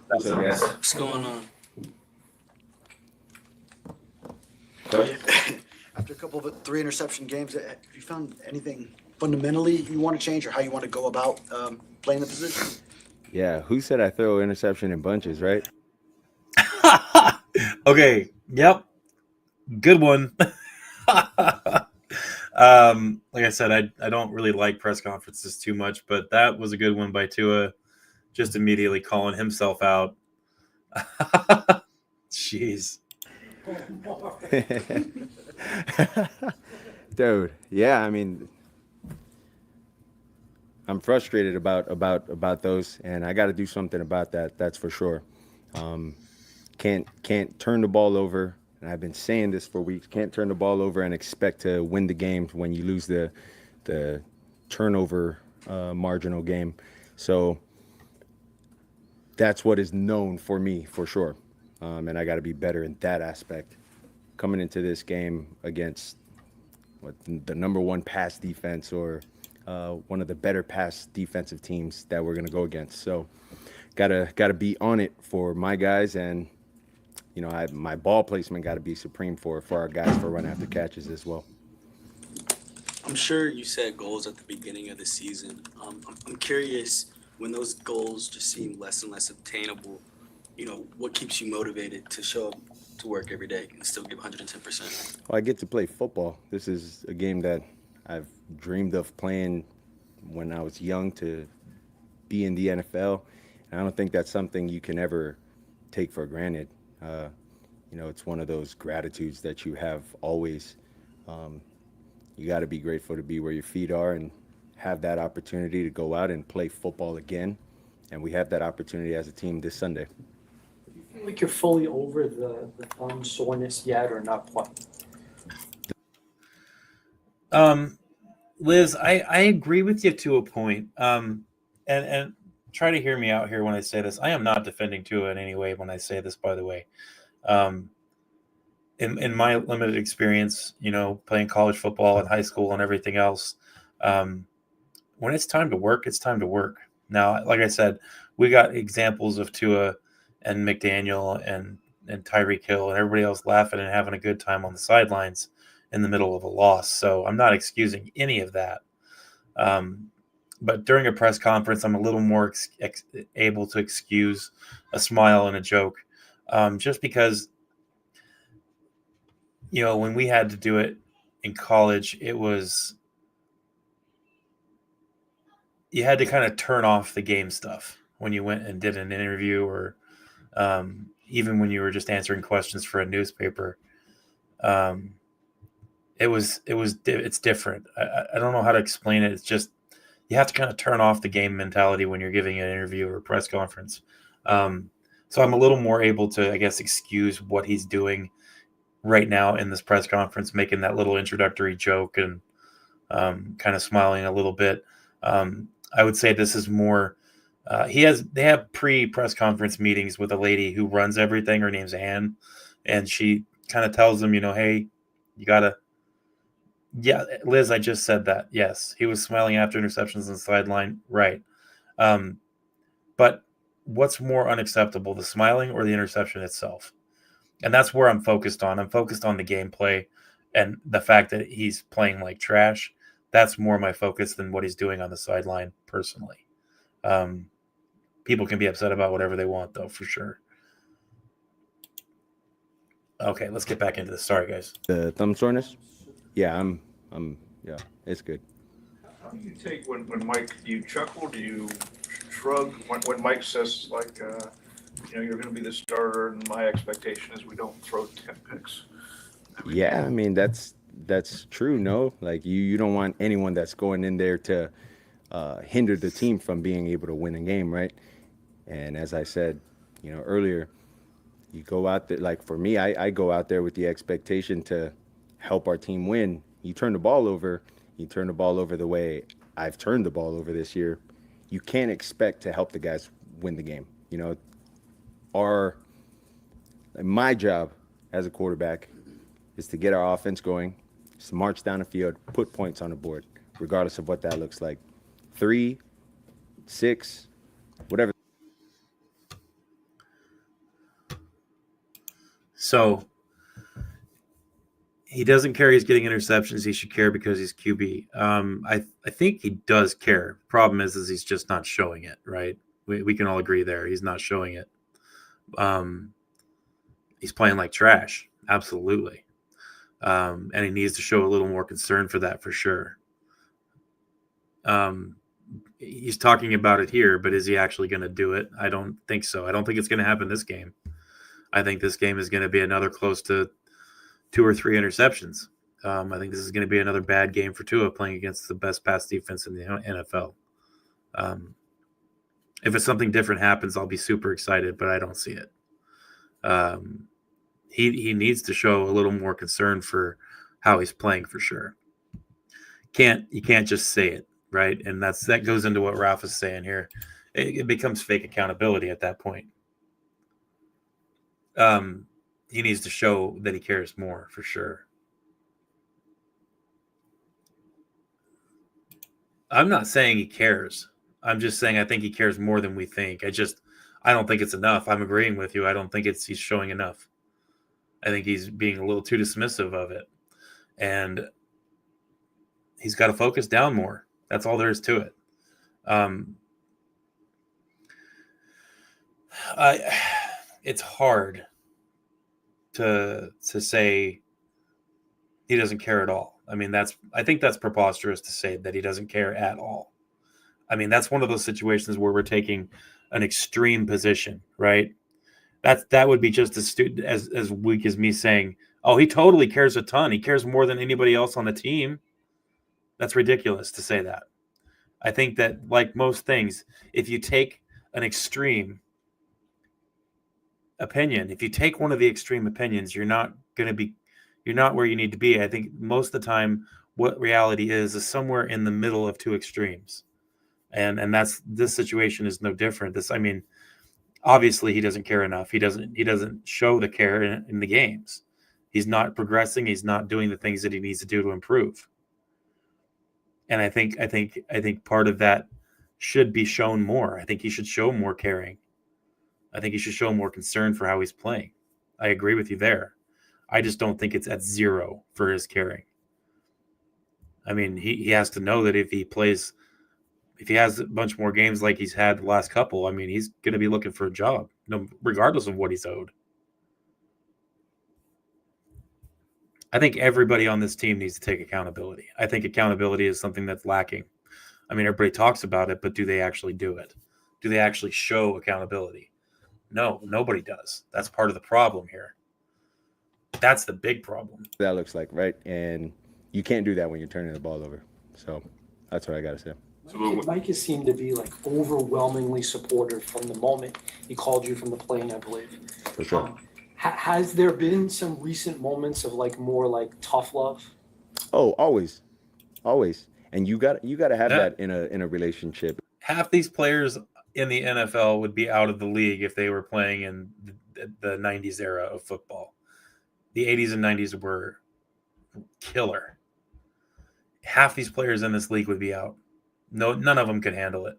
What's going on? After a couple of 3 interception games, have you found anything fundamentally you want to change or how you want to go about playing the position? Yeah, who said I throw interception in bunches, right? Okay, yep. Good one. Like I said, I don't really like press conferences too much, but that was a good one by Tua, just immediately calling himself out. Jeez. Dude, yeah, I mean, I'm frustrated about those, and I got to do something about that. That's for sure. Can't turn the ball over, and I've been saying this for weeks. Can't turn the ball over and expect to win the game when you lose the turnover marginal game. So that's what is known for me for sure, and I got to be better in that aspect. Coming into this game against the number one pass defense or one of the better pass defensive teams that we're going to go against. So gotta be on it for my guys, and my ball placement got to be supreme for our guys for run after catches as well. I'm sure you set goals at the beginning of the season. I'm curious, when those goals just seem less and less obtainable, what keeps you motivated to show up to work every day and still give 110%? Well, I get to play football. This is a game that I've dreamed of playing when I was young, to be in the NFL. And I don't think that's something you can ever take for granted. It's one of those gratitudes that you have always. You got to be grateful to be where your feet are and have that opportunity to go out and play football again. And we have that opportunity as a team this Sunday. Do you feel like you're fully over the thumb soreness yet, or not quite? Liz, I agree with you to a point. And try to hear me out here when I say this. I am not defending Tua in any way when I say this, by the way. In my limited experience, playing college football and high school and everything else, when it's time to work, it's time to work. Now, like I said, we got examples of Tua and McDaniel and Tyreek Hill and everybody else laughing and having a good time on the sidelines in the middle of a loss. So I'm not excusing any of that. But during a press conference, I'm a little more able to excuse a smile and a joke, just because, when we had to do it in college, you had to kind of turn off the game stuff when you went and did an interview, or even when you were just answering questions for a newspaper. It's different. I don't know how to explain it. It's just, you have to kind of turn off the game mentality when you're giving an interview or a press conference. So I'm a little more able to, I guess, excuse what he's doing right now in this press conference, making that little introductory joke and kind of smiling a little bit. I would say this is more, they have pre-press conference meetings with a lady who runs everything. Her name's Ann, and she kind of tells them, hey, you got to, yeah, Liz, I just said that. Yes, he was smiling after interceptions on the sideline. Right. But what's more unacceptable, the smiling or the interception itself? And that's where I'm focused on. I'm focused on the gameplay and the fact that he's playing like trash. That's more my focus than what he's doing on the sideline personally. People can be upset about whatever they want, though, for sure. Okay, let's get back into this. Sorry, guys. The thumb soreness? Yeah, yeah, it's good. How do you take when Mike, do you chuckle, do you shrug when Mike says like, you're going to be the starter and my expectation is we don't throw 10 picks? Yeah, I mean that's true. No, like you don't want anyone that's going in there to hinder the team from being able to win a game, right? And as I said, earlier, you go out there. Like for me, I go out there with the expectation to help our team win. You turn the ball over. You turn the ball over the way I've turned the ball over this year. You can't expect to help the guys win the game. My job as a quarterback is to get our offense going, just march down the field, put points on the board, regardless of what that looks like. 3, 6, whatever. So he doesn't care he's getting interceptions. He should care because he's QB. I think he does care. Problem is he's just not showing it, right? We can all agree there. He's not showing it. He's playing like trash. Absolutely. And he needs to show a little more concern for that for sure. He's talking about it here, but is he actually going to do it? I don't think so. I don't think it's going to happen this game. I think this game is going to be another close to 2 or 3 interceptions. I think this is going to be another bad game for Tua playing against the best pass defense in the NFL. If it's something different happens, I'll be super excited, but I don't see it. He needs to show a little more concern for how he's playing for sure. You can't just say it, right? And that goes into what Ralph is saying here. It becomes fake accountability at that point. He needs to show that he cares more for sure. I'm not saying he cares. I'm just saying I think he cares more than we think. I don't think it's enough. I'm agreeing with you. I don't think he's showing enough. I think he's being a little too dismissive of it. And he's got to focus down more. That's all there is to it. It's hard to say he doesn't care at all. I mean, I think that's preposterous to say that he doesn't care at all. I mean, that's one of those situations where we're taking an extreme position, right? That would be just as weak as me saying, "Oh, he totally cares a ton. He cares more than anybody else on the team." That's ridiculous to say that. I think that, like most things, if you take an extreme opinion, if you take one of the extreme opinions, you're not where you need to be. I think most of the time what reality is somewhere in the middle of two extremes. And this situation is no different. Obviously he doesn't care enough. He doesn't show the care in the games. He's not progressing. He's not doing the things that he needs to do to improve. And I think part of that should be shown more. I think he should show more caring. I think he should show more concern for how he's playing. I agree with you there. I just don't think it's at 0 for his caring. I mean, he has to know that if he has a bunch more games like he's had the last couple, I mean, he's going to be looking for a job, regardless of what he's owed. I think everybody on this team needs to take accountability. I think accountability is something that's lacking. I mean, everybody talks about it, but do they actually do it? Do they actually show accountability? No, nobody does. That's part of the problem here. That's the big problem. That looks like, right? And you can't do that when you're turning the ball over. So that's what I got to say. Mike has seemed to be like overwhelmingly supportive from the moment he called you from the plane, I believe. For sure. Has there been some recent moments of like more like tough love? Oh, always. And you got to have that in a relationship. Half these players in the NFL would be out of the league if they were playing in the 90s era of football. The 80s and 90s were killer. Half these players in this league would be out. No, none of them could handle it.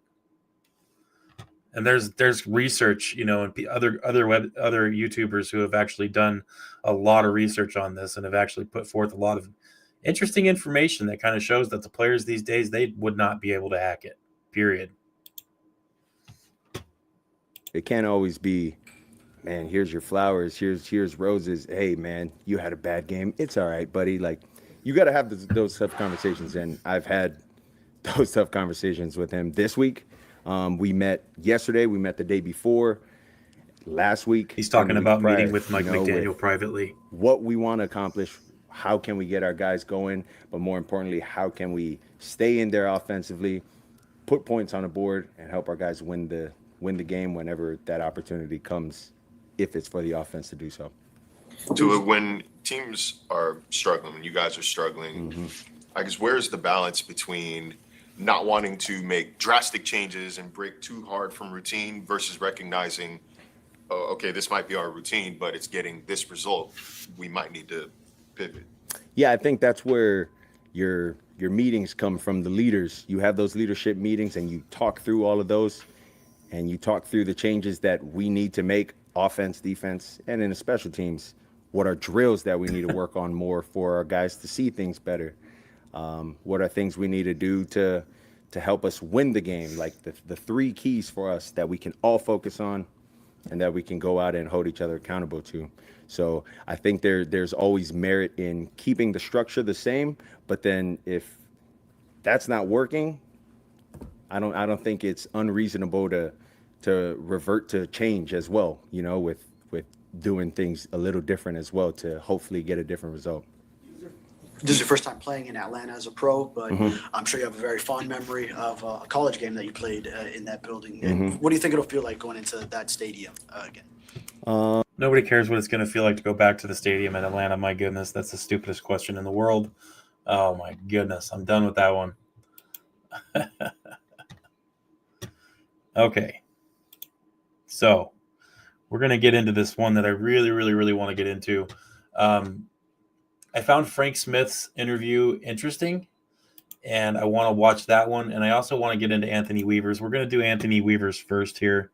And there's research, and other YouTubers who have actually done a lot of research on this and have actually put forth a lot of interesting information that kind of shows that the players these days, they would not be able to hack it. Period. It can't always be, man, here's your flowers, here's roses. Hey, man, you had a bad game. It's all right, buddy. Like, you got to have those tough conversations. And I've had those tough conversations with him this week. We met yesterday. We met the day before. Last week. He's talking and the week about prior, meeting with Mike McDaniel with privately. what we want to accomplish. How can we get our guys going? But more importantly, how can we stay in there offensively, put points on the board, and help our guys win the game whenever that opportunity comes, if it's for the offense to do so. So when teams are struggling, when you guys are struggling, I guess where's the balance between not wanting to make drastic changes and break too hard from routine versus recognizing, oh, okay, this might be our routine, but it's getting this result. We might need to pivot. Yeah, I think that's where your meetings come from, the leaders. You have those leadership meetings and you talk through all of those, and you talk through the changes that we need to make, offense, defense, and in the special teams. What are drills that we need to work on more for our guys to see things better? What are things we need to do to help us win the game? Like the three keys for us that we can all focus on and that we can go out and hold each other accountable to. So I think there's always merit in keeping the structure the same, but then if that's not working, I don't think it's unreasonable to revert to change as well, with doing things a little different as well to hopefully get a different result. This is your first time playing in Atlanta as a pro, but I'm sure you have a very fond memory of a college game that you played in that building. And what do you think it'll feel like going into that stadium again? Nobody cares what it's going to feel like to go back to the stadium in Atlanta. My goodness, that's the stupidest question in the world. Oh, my goodness. I'm done with that one. Okay. So we're going to get into this one that I really, really, really want to get into. I found Frank Smith's interview interesting, and I want to watch that one. And I also want to get into Anthony Weaver's. We're going to do Anthony Weaver's first here.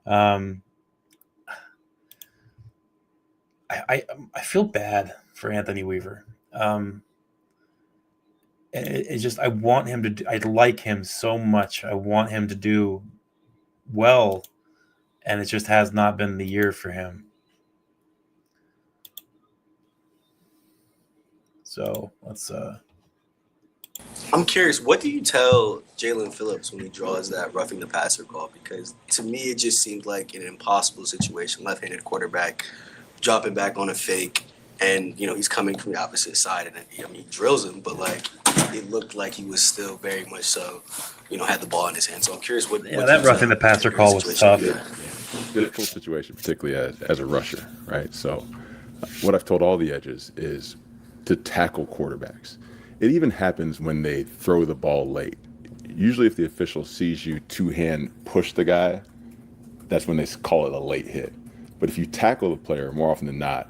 I feel bad for Anthony Weaver. It's just I want him to. I like him so much. I want him to do well, and it just has not been the year for him. So let's. I'm curious, what do you tell Jalen Phillips when he draws that roughing the passer call? Because to me, it just seemed like an impossible situation. Left-handed quarterback dropping back on a fake, and he's coming from the opposite side, and he drills him, but it looked like he was still very much so, had the ball in his hand. So I'm curious what that roughing the passer call was tough. Difficult situation, particularly as a rusher, right? So what I've told all the edges is to tackle quarterbacks. It even happens when they throw the ball late. Usually if the official sees you two-hand push the guy, that's when they call it a late hit. But if you tackle the player, more often than not,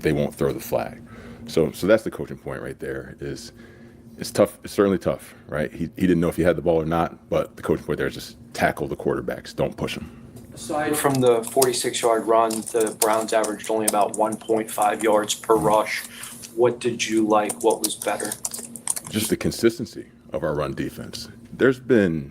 they won't throw the flag. So that's the coaching point right there. It's tough. It's certainly tough, right? He didn't know if he had the ball or not, but the coaching point there is just tackle the quarterbacks. Don't push them. Aside from the 46-yard run, the Browns averaged only about 1.5 yards per rush. What did you like? What was better? Just the consistency of our run defense. There's been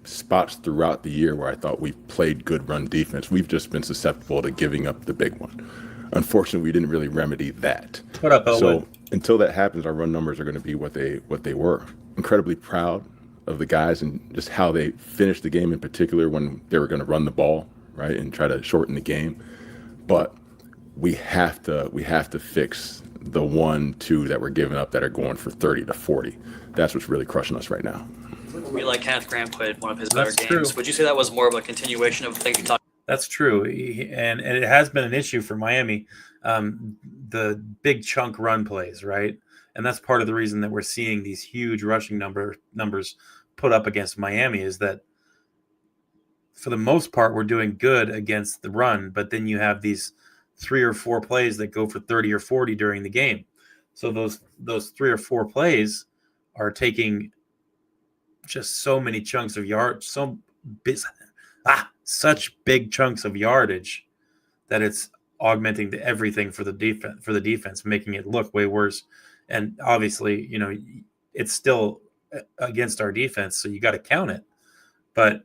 spots throughout the year where I thought we played good run defense. We've just been susceptible to giving up the big one. Unfortunately, we didn't really remedy that. What up, Elwood? So until that happens, our run numbers are going to be what they were. Incredibly proud of the guys and just how they finished the game, in particular when they were going to run the ball, right, and try to shorten the game. But we have to fix the 1-2 that we're giving up that are going for 30 to 40. That's what's really crushing us right now. We like Kenneth Graham played one of his better That's games. true. Would you say that was more of a continuation of things you talked? That's true, and it has been an issue for Miami, the big chunk run plays, right? And that's part of the reason that we're seeing these huge rushing numbers put up against Miami is that for the most part we're doing good against the run, but then you have these 3 or 4 plays that go for 30 or 40 during the game. So those 3 or 4 plays are taking just so many chunks of yards, such big chunks of yardage that it's augmenting to everything for the defense, making it look way worse. And obviously, it's still against our defense, so you got to count it. But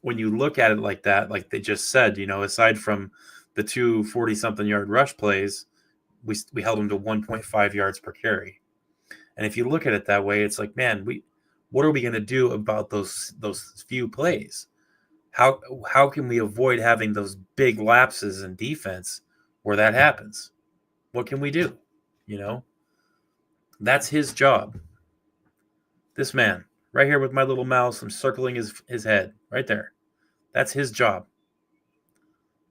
when you look at it like that, like they just said, aside from the 2 40-something yard rush plays, we held them to 1.5 yards per carry. And if you look at it that way, it's like, man, What are we going to do about those few plays? How can we avoid having those big lapses in defense where that happens? What can we do? You know, that's his job. This man right here with my little mouse, I'm circling his head right there. That's his job,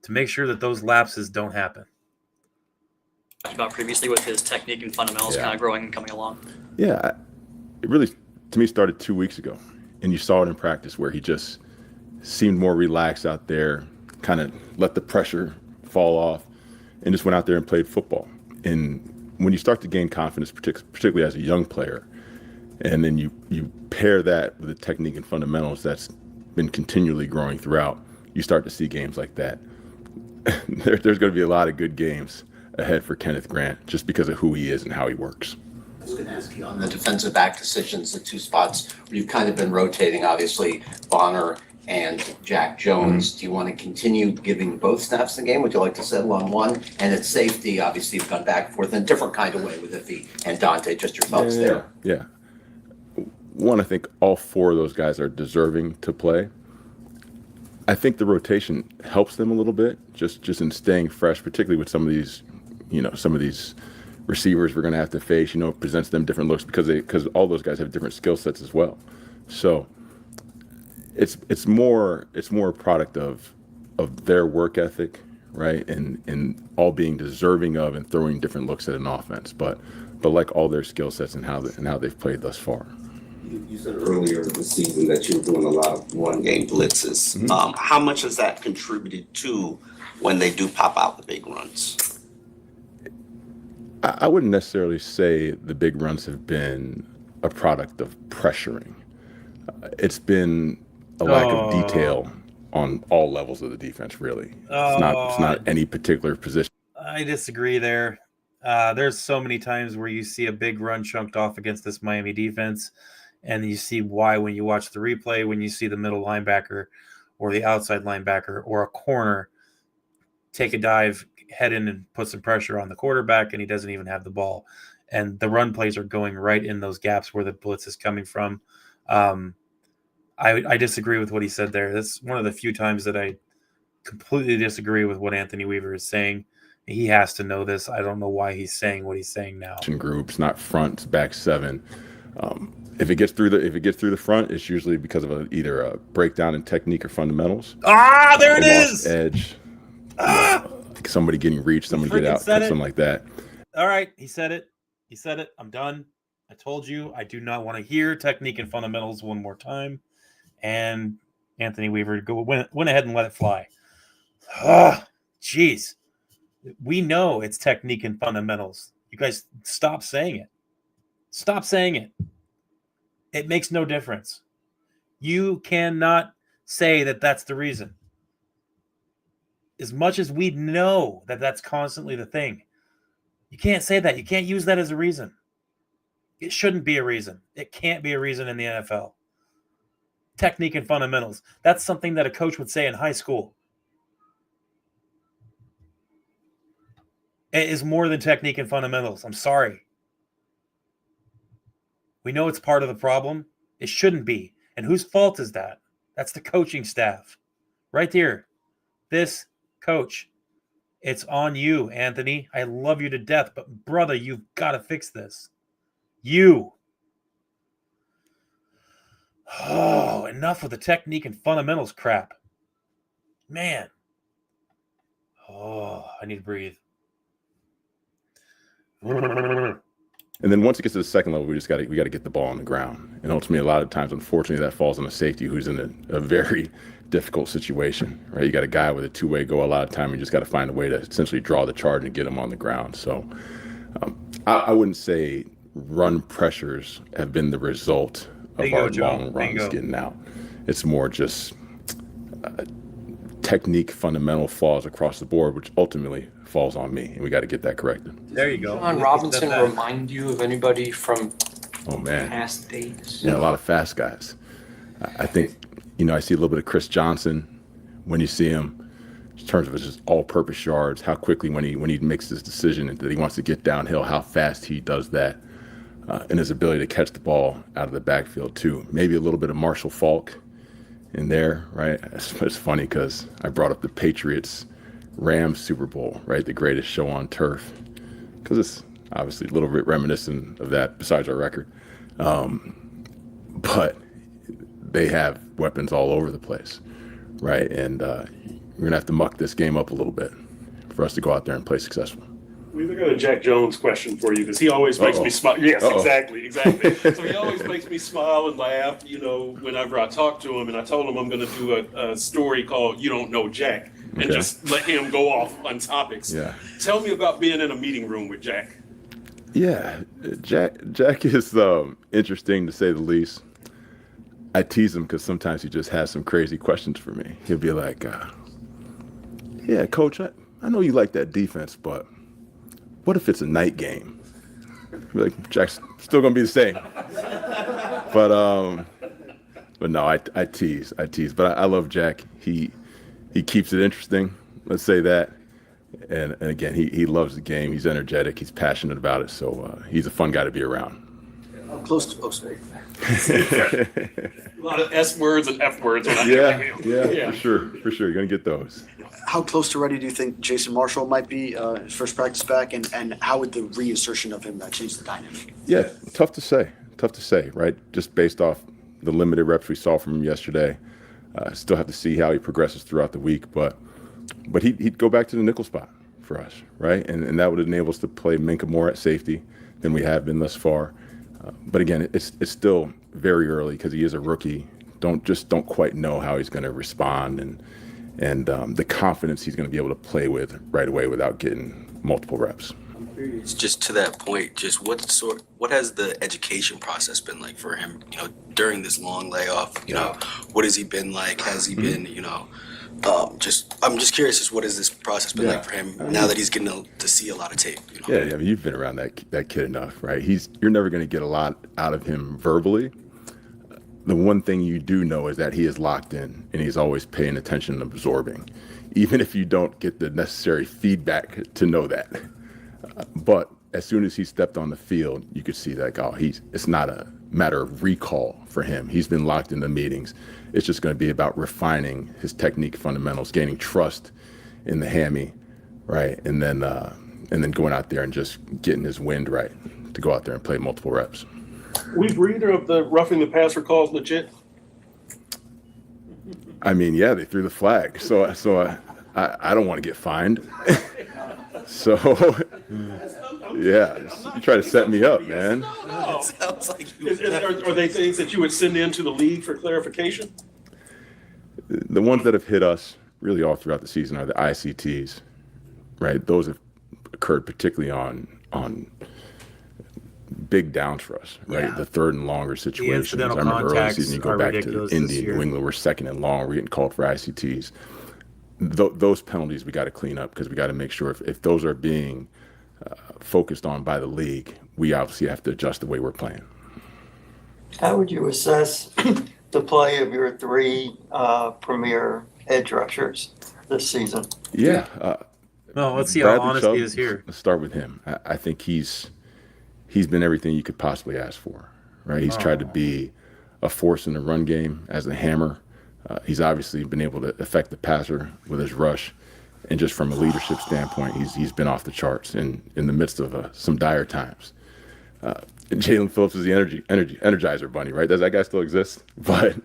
to make sure that those lapses don't happen. Talked about previously with his technique and fundamentals kind of growing and coming along. Yeah, it really, to me, started 2 weeks ago, and you saw it in practice where he just seemed more relaxed out there, kind of let the pressure fall off, and just went out there and played football. And when you start to gain confidence, particularly as a young player, and then you pair that with the technique and fundamentals that's been continually growing throughout, you start to see games like that. There's going to be a lot of good games ahead for Kenneth Grant just because of who he is and how he works. I was going to ask you on the defensive back decisions, the two spots where you've kind of been rotating, obviously, Bonner and Jack Jones. Mm-hmm. Do you want to continue giving both snaps in the game? Would you like to settle on one? And at safety, obviously, you've gone back and forth in a different kind of way with Iffy and Dante. Just your thoughts there. Yeah. One, I think all four of those guys are deserving to play. I think the rotation helps them a little bit, just in staying fresh, particularly with some of these, some of these receivers we're going to have to face. It presents them different looks because all those guys have different skill sets as well. So it's more a product of their work ethic, right, and all being deserving of and throwing different looks at an offense, but like all their skill sets and how they've played thus far. You said earlier in the season that you were doing a lot of one-game blitzes. Mm-hmm. How much has that contributed to when they do pop out the big runs? I wouldn't necessarily say the big runs have been a product of pressuring. It's been a lack of detail on all levels of the defense, really. It's not any particular position. I disagree there. There's so many times where you see a big run chunked off against this Miami defense, and you see why when you watch the replay, when you see the middle linebacker or the outside linebacker or a corner take a dive, head in and put some pressure on the quarterback, and he doesn't even have the ball. And the run plays are going right in those gaps where the blitz is coming from. I disagree with what he said there. That's one of the few times that I completely disagree with what Anthony Weaver is saying. He has to know this. I don't know why he's saying what he's saying now. Groups, not front, back seven. If it gets through the front, it's usually because of either a breakdown in technique or fundamentals. There it is. Edge. Somebody getting reached, somebody get out, something like that. All right, he said it. I'm done. I told you I do not want to hear technique and fundamentals one more time. And Anthony Weaver went ahead and let it fly. Jeez. We know it's technique and fundamentals. You guys stop saying it. Stop saying it. It makes no difference. You cannot say that that's the reason. As much as we know that that's constantly the thing, you can't say that. You can't use that as a reason. It shouldn't be a reason. It can't be a reason in the NFL. Technique and fundamentals. That's something that a coach would say in high school. It is more than technique and fundamentals. I'm sorry. We know it's part of the problem. It shouldn't be. And whose fault is that? That's the coaching staff. Right there. This coach. It's on you, Anthony. I love you to death, but brother, you've got to fix this. You. Oh, enough with the technique and fundamentals crap. Man. Oh, I need to breathe. And then once it gets to the second level, we got to get the ball on the ground. And ultimately, a lot of times, unfortunately, that falls on a safety who's in a very difficult situation, right? You got a guy with a two-way go a lot of time. You just got to find a way to essentially draw the charge and get him on the ground. So I wouldn't say run pressures have been the result of our long runs getting out. It's more just technique, fundamental flaws across the board, which ultimately falls on me, and we got to get that corrected. There you go. John Robinson remind you of anybody from past days? Yeah, a lot of fast guys. I think, I see a little bit of Chris Johnson when you see him in terms of his just all-purpose yards, how quickly when he makes this decision that he wants to get downhill, how fast he does that. and his ability to catch the ball out of the backfield too. Maybe a little bit of Marshall Faulk in there, right? It's funny because I brought up the Patriots Rams Super Bowl, right? The greatest show on turf, because it's obviously a little bit reminiscent of that besides our record. But they have weapons all over the place, right? And we're going to have to muck this game up a little bit for us to go out there and play successful. We've got a Jack Jones question for you because he always makes me smile. Yes, exactly. So he always makes me smile and laugh, whenever I talk to him. And I told him I'm going to do a story called "You Don't Know Jack" and just let him go off on topics. Yeah. Tell me about being in a meeting room with Jack. Yeah, Jack is interesting to say the least. I tease him because sometimes he just has some crazy questions for me. He'll be like, "Yeah, Coach, I know you like that defense, but what if it's a night game?" I'll be like, "Jack's still gonna be the same." But no, I tease, but I love Jack. He keeps it interesting. Let's say that. And again, he loves the game. He's energetic. He's passionate about it. So he's a fun guy to be around. How close to sorry. A lot of S words and F words. When I hear him. Yeah, for sure. You're gonna get those. How close to ready do you think Jason Marshall might be his first practice back, and how would the reinsertion of him change the dynamic? Yeah, tough to say, right? Just based off the limited reps we saw from him yesterday. Still have to see how he progresses throughout the week, but he'd go back to the nickel spot for us, right? And that would enable us to play Minka more at safety than we have been thus far. But again, it's still very early because he is a rookie. Don't quite know how he's going to respond and the confidence he's going to be able to play with right away without getting multiple reps. It's just to that point, just what has the education process been like for him, during this long layoff? What has he been like? Has he been, I'm just curious, just what has this process been like for him now that he's getting to see a lot of tape? Yeah, I mean, you've been around that kid enough, right? You're never going to get a lot out of him verbally. The one thing you do know is that he is locked in and he's always paying attention and absorbing, even if you don't get the necessary feedback to know that. But as soon as he stepped on the field, you could see that, it's not a matter of recall for him. He's been locked in the meetings. It's just going to be about refining his technique fundamentals, gaining trust in the hammy, right? And then going out there and just getting his wind right to go out there and play multiple reps. We breather of the roughing the passer calls legit. I mean, yeah, they threw the flag, so I don't want to get fined. So, yeah, you try to set me up, man. No. It sounds like Are they things that you would send into the league for clarification? The ones that have hit us really all throughout the season are the ICTs, right? Those have occurred particularly on big downs for us, right? Yeah. The third and longer situations. I incidental remember early contacts season, you go are back to ridiculous this Indy, year. New England, we're second and long, we're getting called for ICTs. Those penalties we got to clean up because we got to make sure if those are being focused on by the league, we obviously have to adjust the way we're playing. How would you assess the play of your three premier edge rushers this season? Yeah. Well, let's see Bradley how honest Chubb, he is here. Let's start with him. I think he's been everything you could possibly ask for, right? He's tried to be a force in the run game as a hammer. He's obviously been able to affect the passer with his rush. And just from a leadership standpoint, he's been off the charts in the midst of some dire times. Jalen Phillips is the energizer bunny, right? Does that guy still exist? But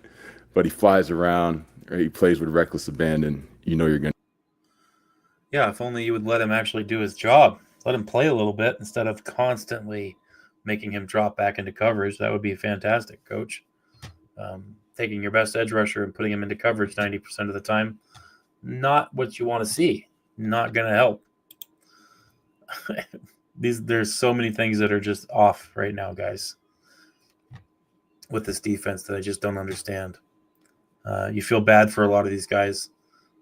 he flies around, right? He plays with reckless abandon. You know you're going to. Yeah, if only you would let him actually do his job. Let him play a little bit instead of constantly making him drop back into coverage. That would be fantastic, Coach. Taking your best edge rusher and putting him into coverage 90% of the time, not what you want to see. Not going to help. There's so many things that are just off right now, guys, with this defense that I just don't understand. You feel bad for a lot of these guys.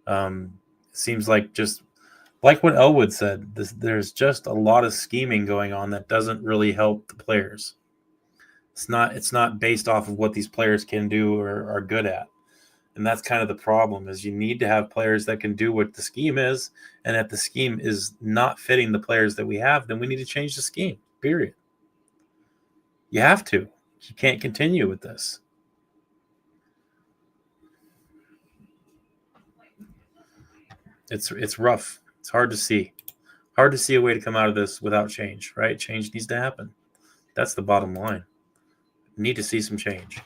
It seems like just like what Elwood said, there's just a lot of scheming going on that doesn't really help the players. It's not based off of what these players can do or are good at. And that's kind of the problem, is you need to have players that can do what the scheme is. And if the scheme is not fitting the players that we have, then we need to change the scheme, period. You have to. You can't continue with this. It's rough. It's hard to see. Hard to see a way to come out of this without change, right? Change needs to happen. That's the bottom line. Need to see some change.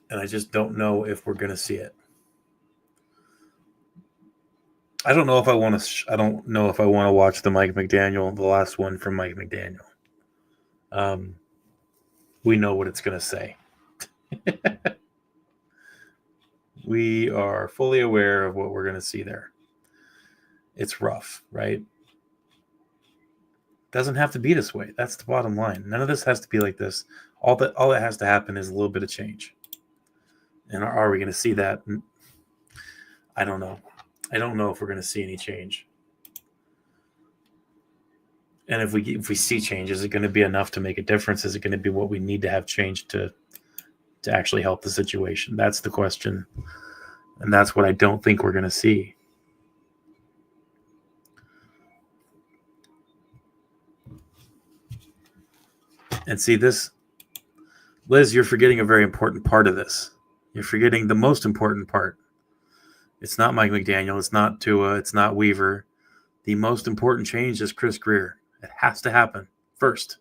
And I just don't know if we're going to see it. I don't know if I want to. I don't know if I want to watch the Mike McDaniel, the last one from Mike McDaniel. We know what it's going to say. We are fully aware of what we're going to see there. It's rough, right? Doesn't have to be this way. That's the bottom line. None of this has to be like this. All that has to happen is a little bit of change. And are we going to see that? I don't know. I don't know if we're going to see any change. And if we see change, is it going to be enough to make a difference? Is it going to be what we need to have changed to actually help the situation? That's the question. And that's what I don't think we're going to see. And see this, Liz, you're forgetting a very important part of this. You're forgetting the most important part. It's not Mike McDaniel. It's not Tua. It's not Weaver. The most important change is Chris Grier. It has to happen first.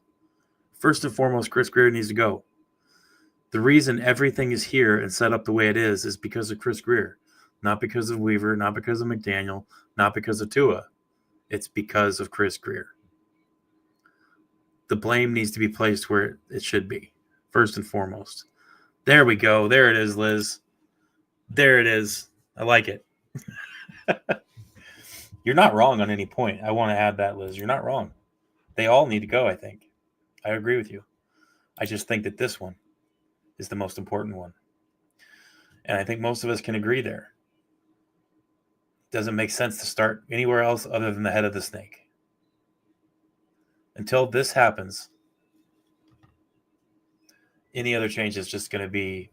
First and foremost, Chris Grier needs to go. The reason everything is here and set up the way it is because of Chris Grier. Not because of Weaver, not because of McDaniel, not because of Tua. It's because of Chris Grier. The blame needs to be placed where it should be, first and foremost. There we go. There it is, Liz. There it is. I like it. You're not wrong on any point. I want to add that, Liz. You're not wrong. They all need to go, I think. I agree with you. I just think that this one is the most important one. And I think most of us can agree there. It doesn't make sense to start anywhere else other than the head of the snake. Until this happens, any other change is just going to be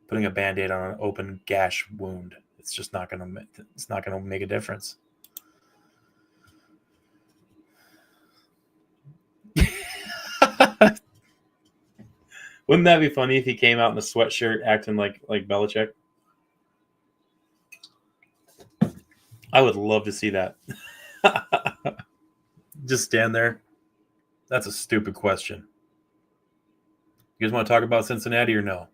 putting a Band-Aid on an open gash wound. It's just not going to make a difference. Wouldn't that be funny if he came out in a sweatshirt acting like Belichick? I would love to see that. Just stand there. That's a stupid question. You guys want to talk about Cincinnati or no?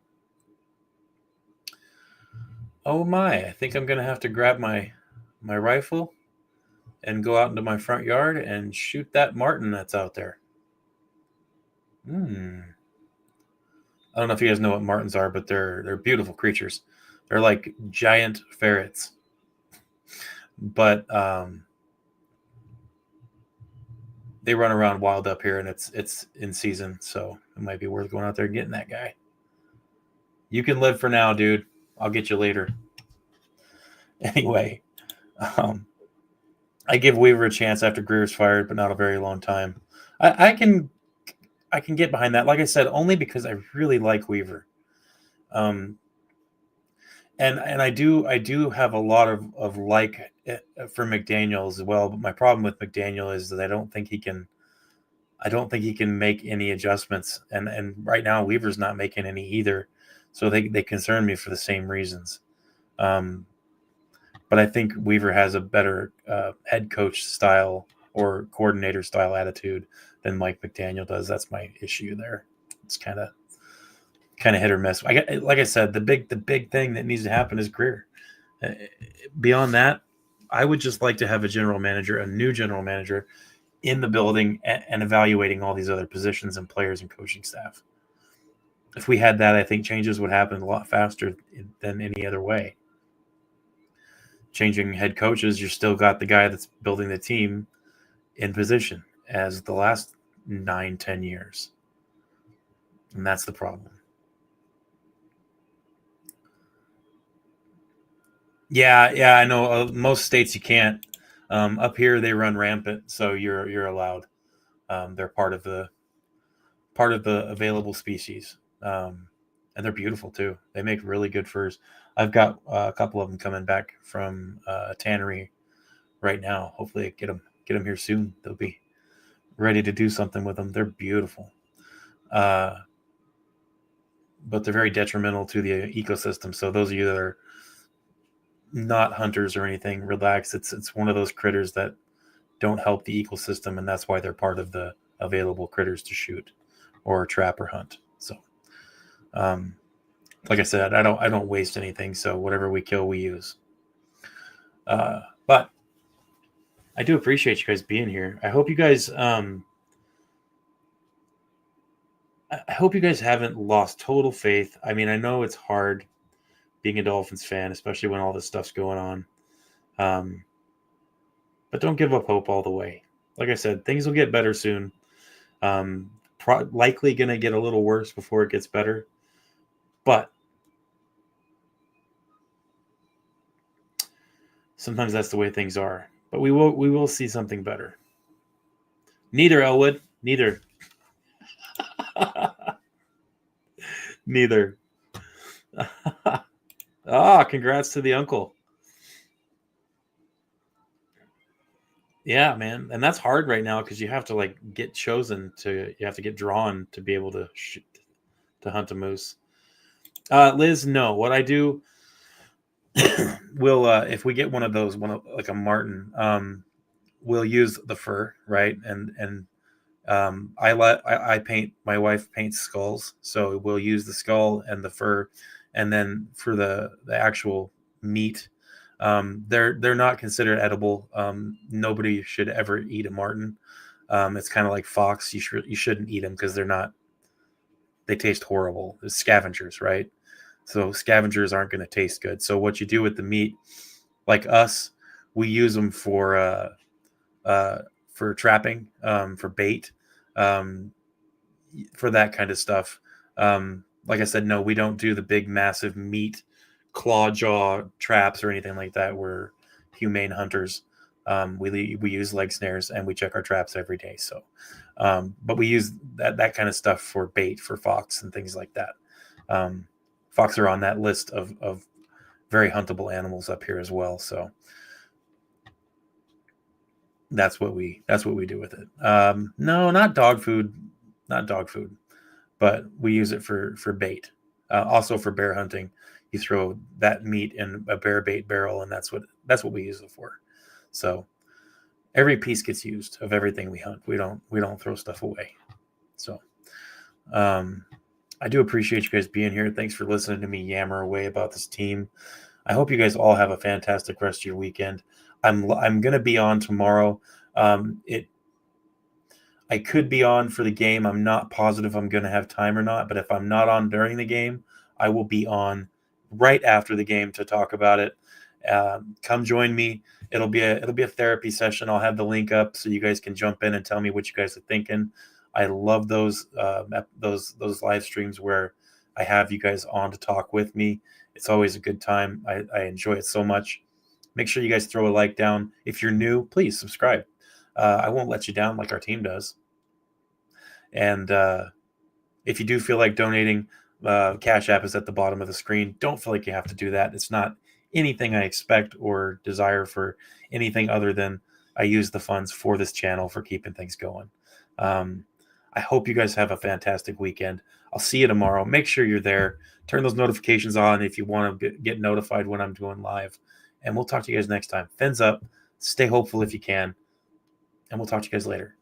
Oh my, I think I'm going to have to grab my rifle and go out into my front yard and shoot that marten that's out there. I don't know if you guys know what martens are, but they're beautiful creatures. They're like giant ferrets. But they run around wild up here, and it's in season, so it might be worth going out there and getting that guy. You can live for now, dude. I'll get you later. Anyway, I give Weaver a chance after Grier's fired, but not a very long time. I can get behind that. Like I said, only because I really like Weaver. And I do have a lot of like for McDaniel as well. But my problem with McDaniel is that I don't think he can make any adjustments. And right now Weaver's not making any either. So they concern me for the same reasons. But I think Weaver has a better head coach style or coordinator style attitude than Mike McDaniel does. That's my issue there. It's kind of hit or miss. Like I said, the big thing that needs to happen is Grier. Beyond that, I would just like to have a new general manager in the building and evaluating all these other positions and players and coaching staff. If we had that, I think changes would happen a lot faster than any other way. Changing head coaches, you still got the guy that's building the team in position as the last 9-10 years. And that's the problem. Yeah, I know. Most states you can't. Up here they run rampant, so you're allowed. They're part of the available species, and they're beautiful too. They make really good furs. I've got a couple of them coming back from a tannery right now. Hopefully, I get them here soon. They'll be ready to do something with them. They're beautiful. But they're very detrimental to the ecosystem. So those of you that are not hunters or anything, relax. It's one of those critters that don't help the ecosystem, and that's why they're part of the available critters to shoot or trap or hunt. So, like I said, I don't waste anything. So whatever we kill, we use. But I do appreciate you guys being here. I hope you guys haven't lost total faith. I mean, I know it's hard being a Dolphins fan, especially when all this stuff's going on. But don't give up hope all the way. Like I said, things will get better soon. Likely going to get a little worse before it gets better. But sometimes that's the way things are. But we will see something better. Neither, Elwood. Neither. Neither. Congrats to the uncle. Yeah, man. And that's hard right now because you have to get chosen you have to get drawn to be able to to hunt a moose. Liz, no. What I do will if we get one of those, like a marten, we'll use the fur, right? And I paint, my wife paints skulls, so we'll use the skull and the fur, and then for the actual meat, they're not considered edible. Nobody should ever eat a marten. It's kind of like fox. You shouldn't eat them because they taste horrible. They're scavengers, right? So scavengers aren't going to taste good. So what you do with the meat, like us, we use them for trapping, for bait, for that kind of stuff. Like I said, no, we don't do the big, massive meat claw jaw traps or anything like that. We're humane hunters. We use leg snares and we check our traps every day. So, but we use that kind of stuff for bait for fox and things like that. Fox are on that list of very huntable animals up here as well. So that's what we do with it. No, not dog food, but we use it for bait. Also for bear hunting, you throw that meat in a bear bait barrel, and that's what we use it for. So every piece gets used of everything we hunt. We don't throw stuff away. So I do appreciate you guys being here. Thanks for listening to me yammer away about this team. I hope you guys all have a fantastic rest of your weekend. I'm going to be on tomorrow. I could be on for the game. I'm not positive I'm going to have time or not, but if I'm not on during the game, I will be on right after the game to talk about it. Come join me. It'll be a therapy session. I'll have the link up so you guys can jump in and tell me what you guys are thinking. I love those live streams where I have you guys on to talk with me. It's always a good time. I enjoy it so much. Make sure you guys throw a like down. If you're new, please subscribe. I won't let you down like our team does. And if you do feel like donating, Cash App is at the bottom of the screen. Don't feel like you have to do that. It's not anything I expect or desire for anything other than I use the funds for this channel for keeping things going. I hope you guys have a fantastic weekend. I'll see you tomorrow. Make sure you're there. Turn those notifications on if you want to get notified when I'm doing live. And we'll talk to you guys next time. Fins up. Stay hopeful if you can. And we'll talk to you guys later.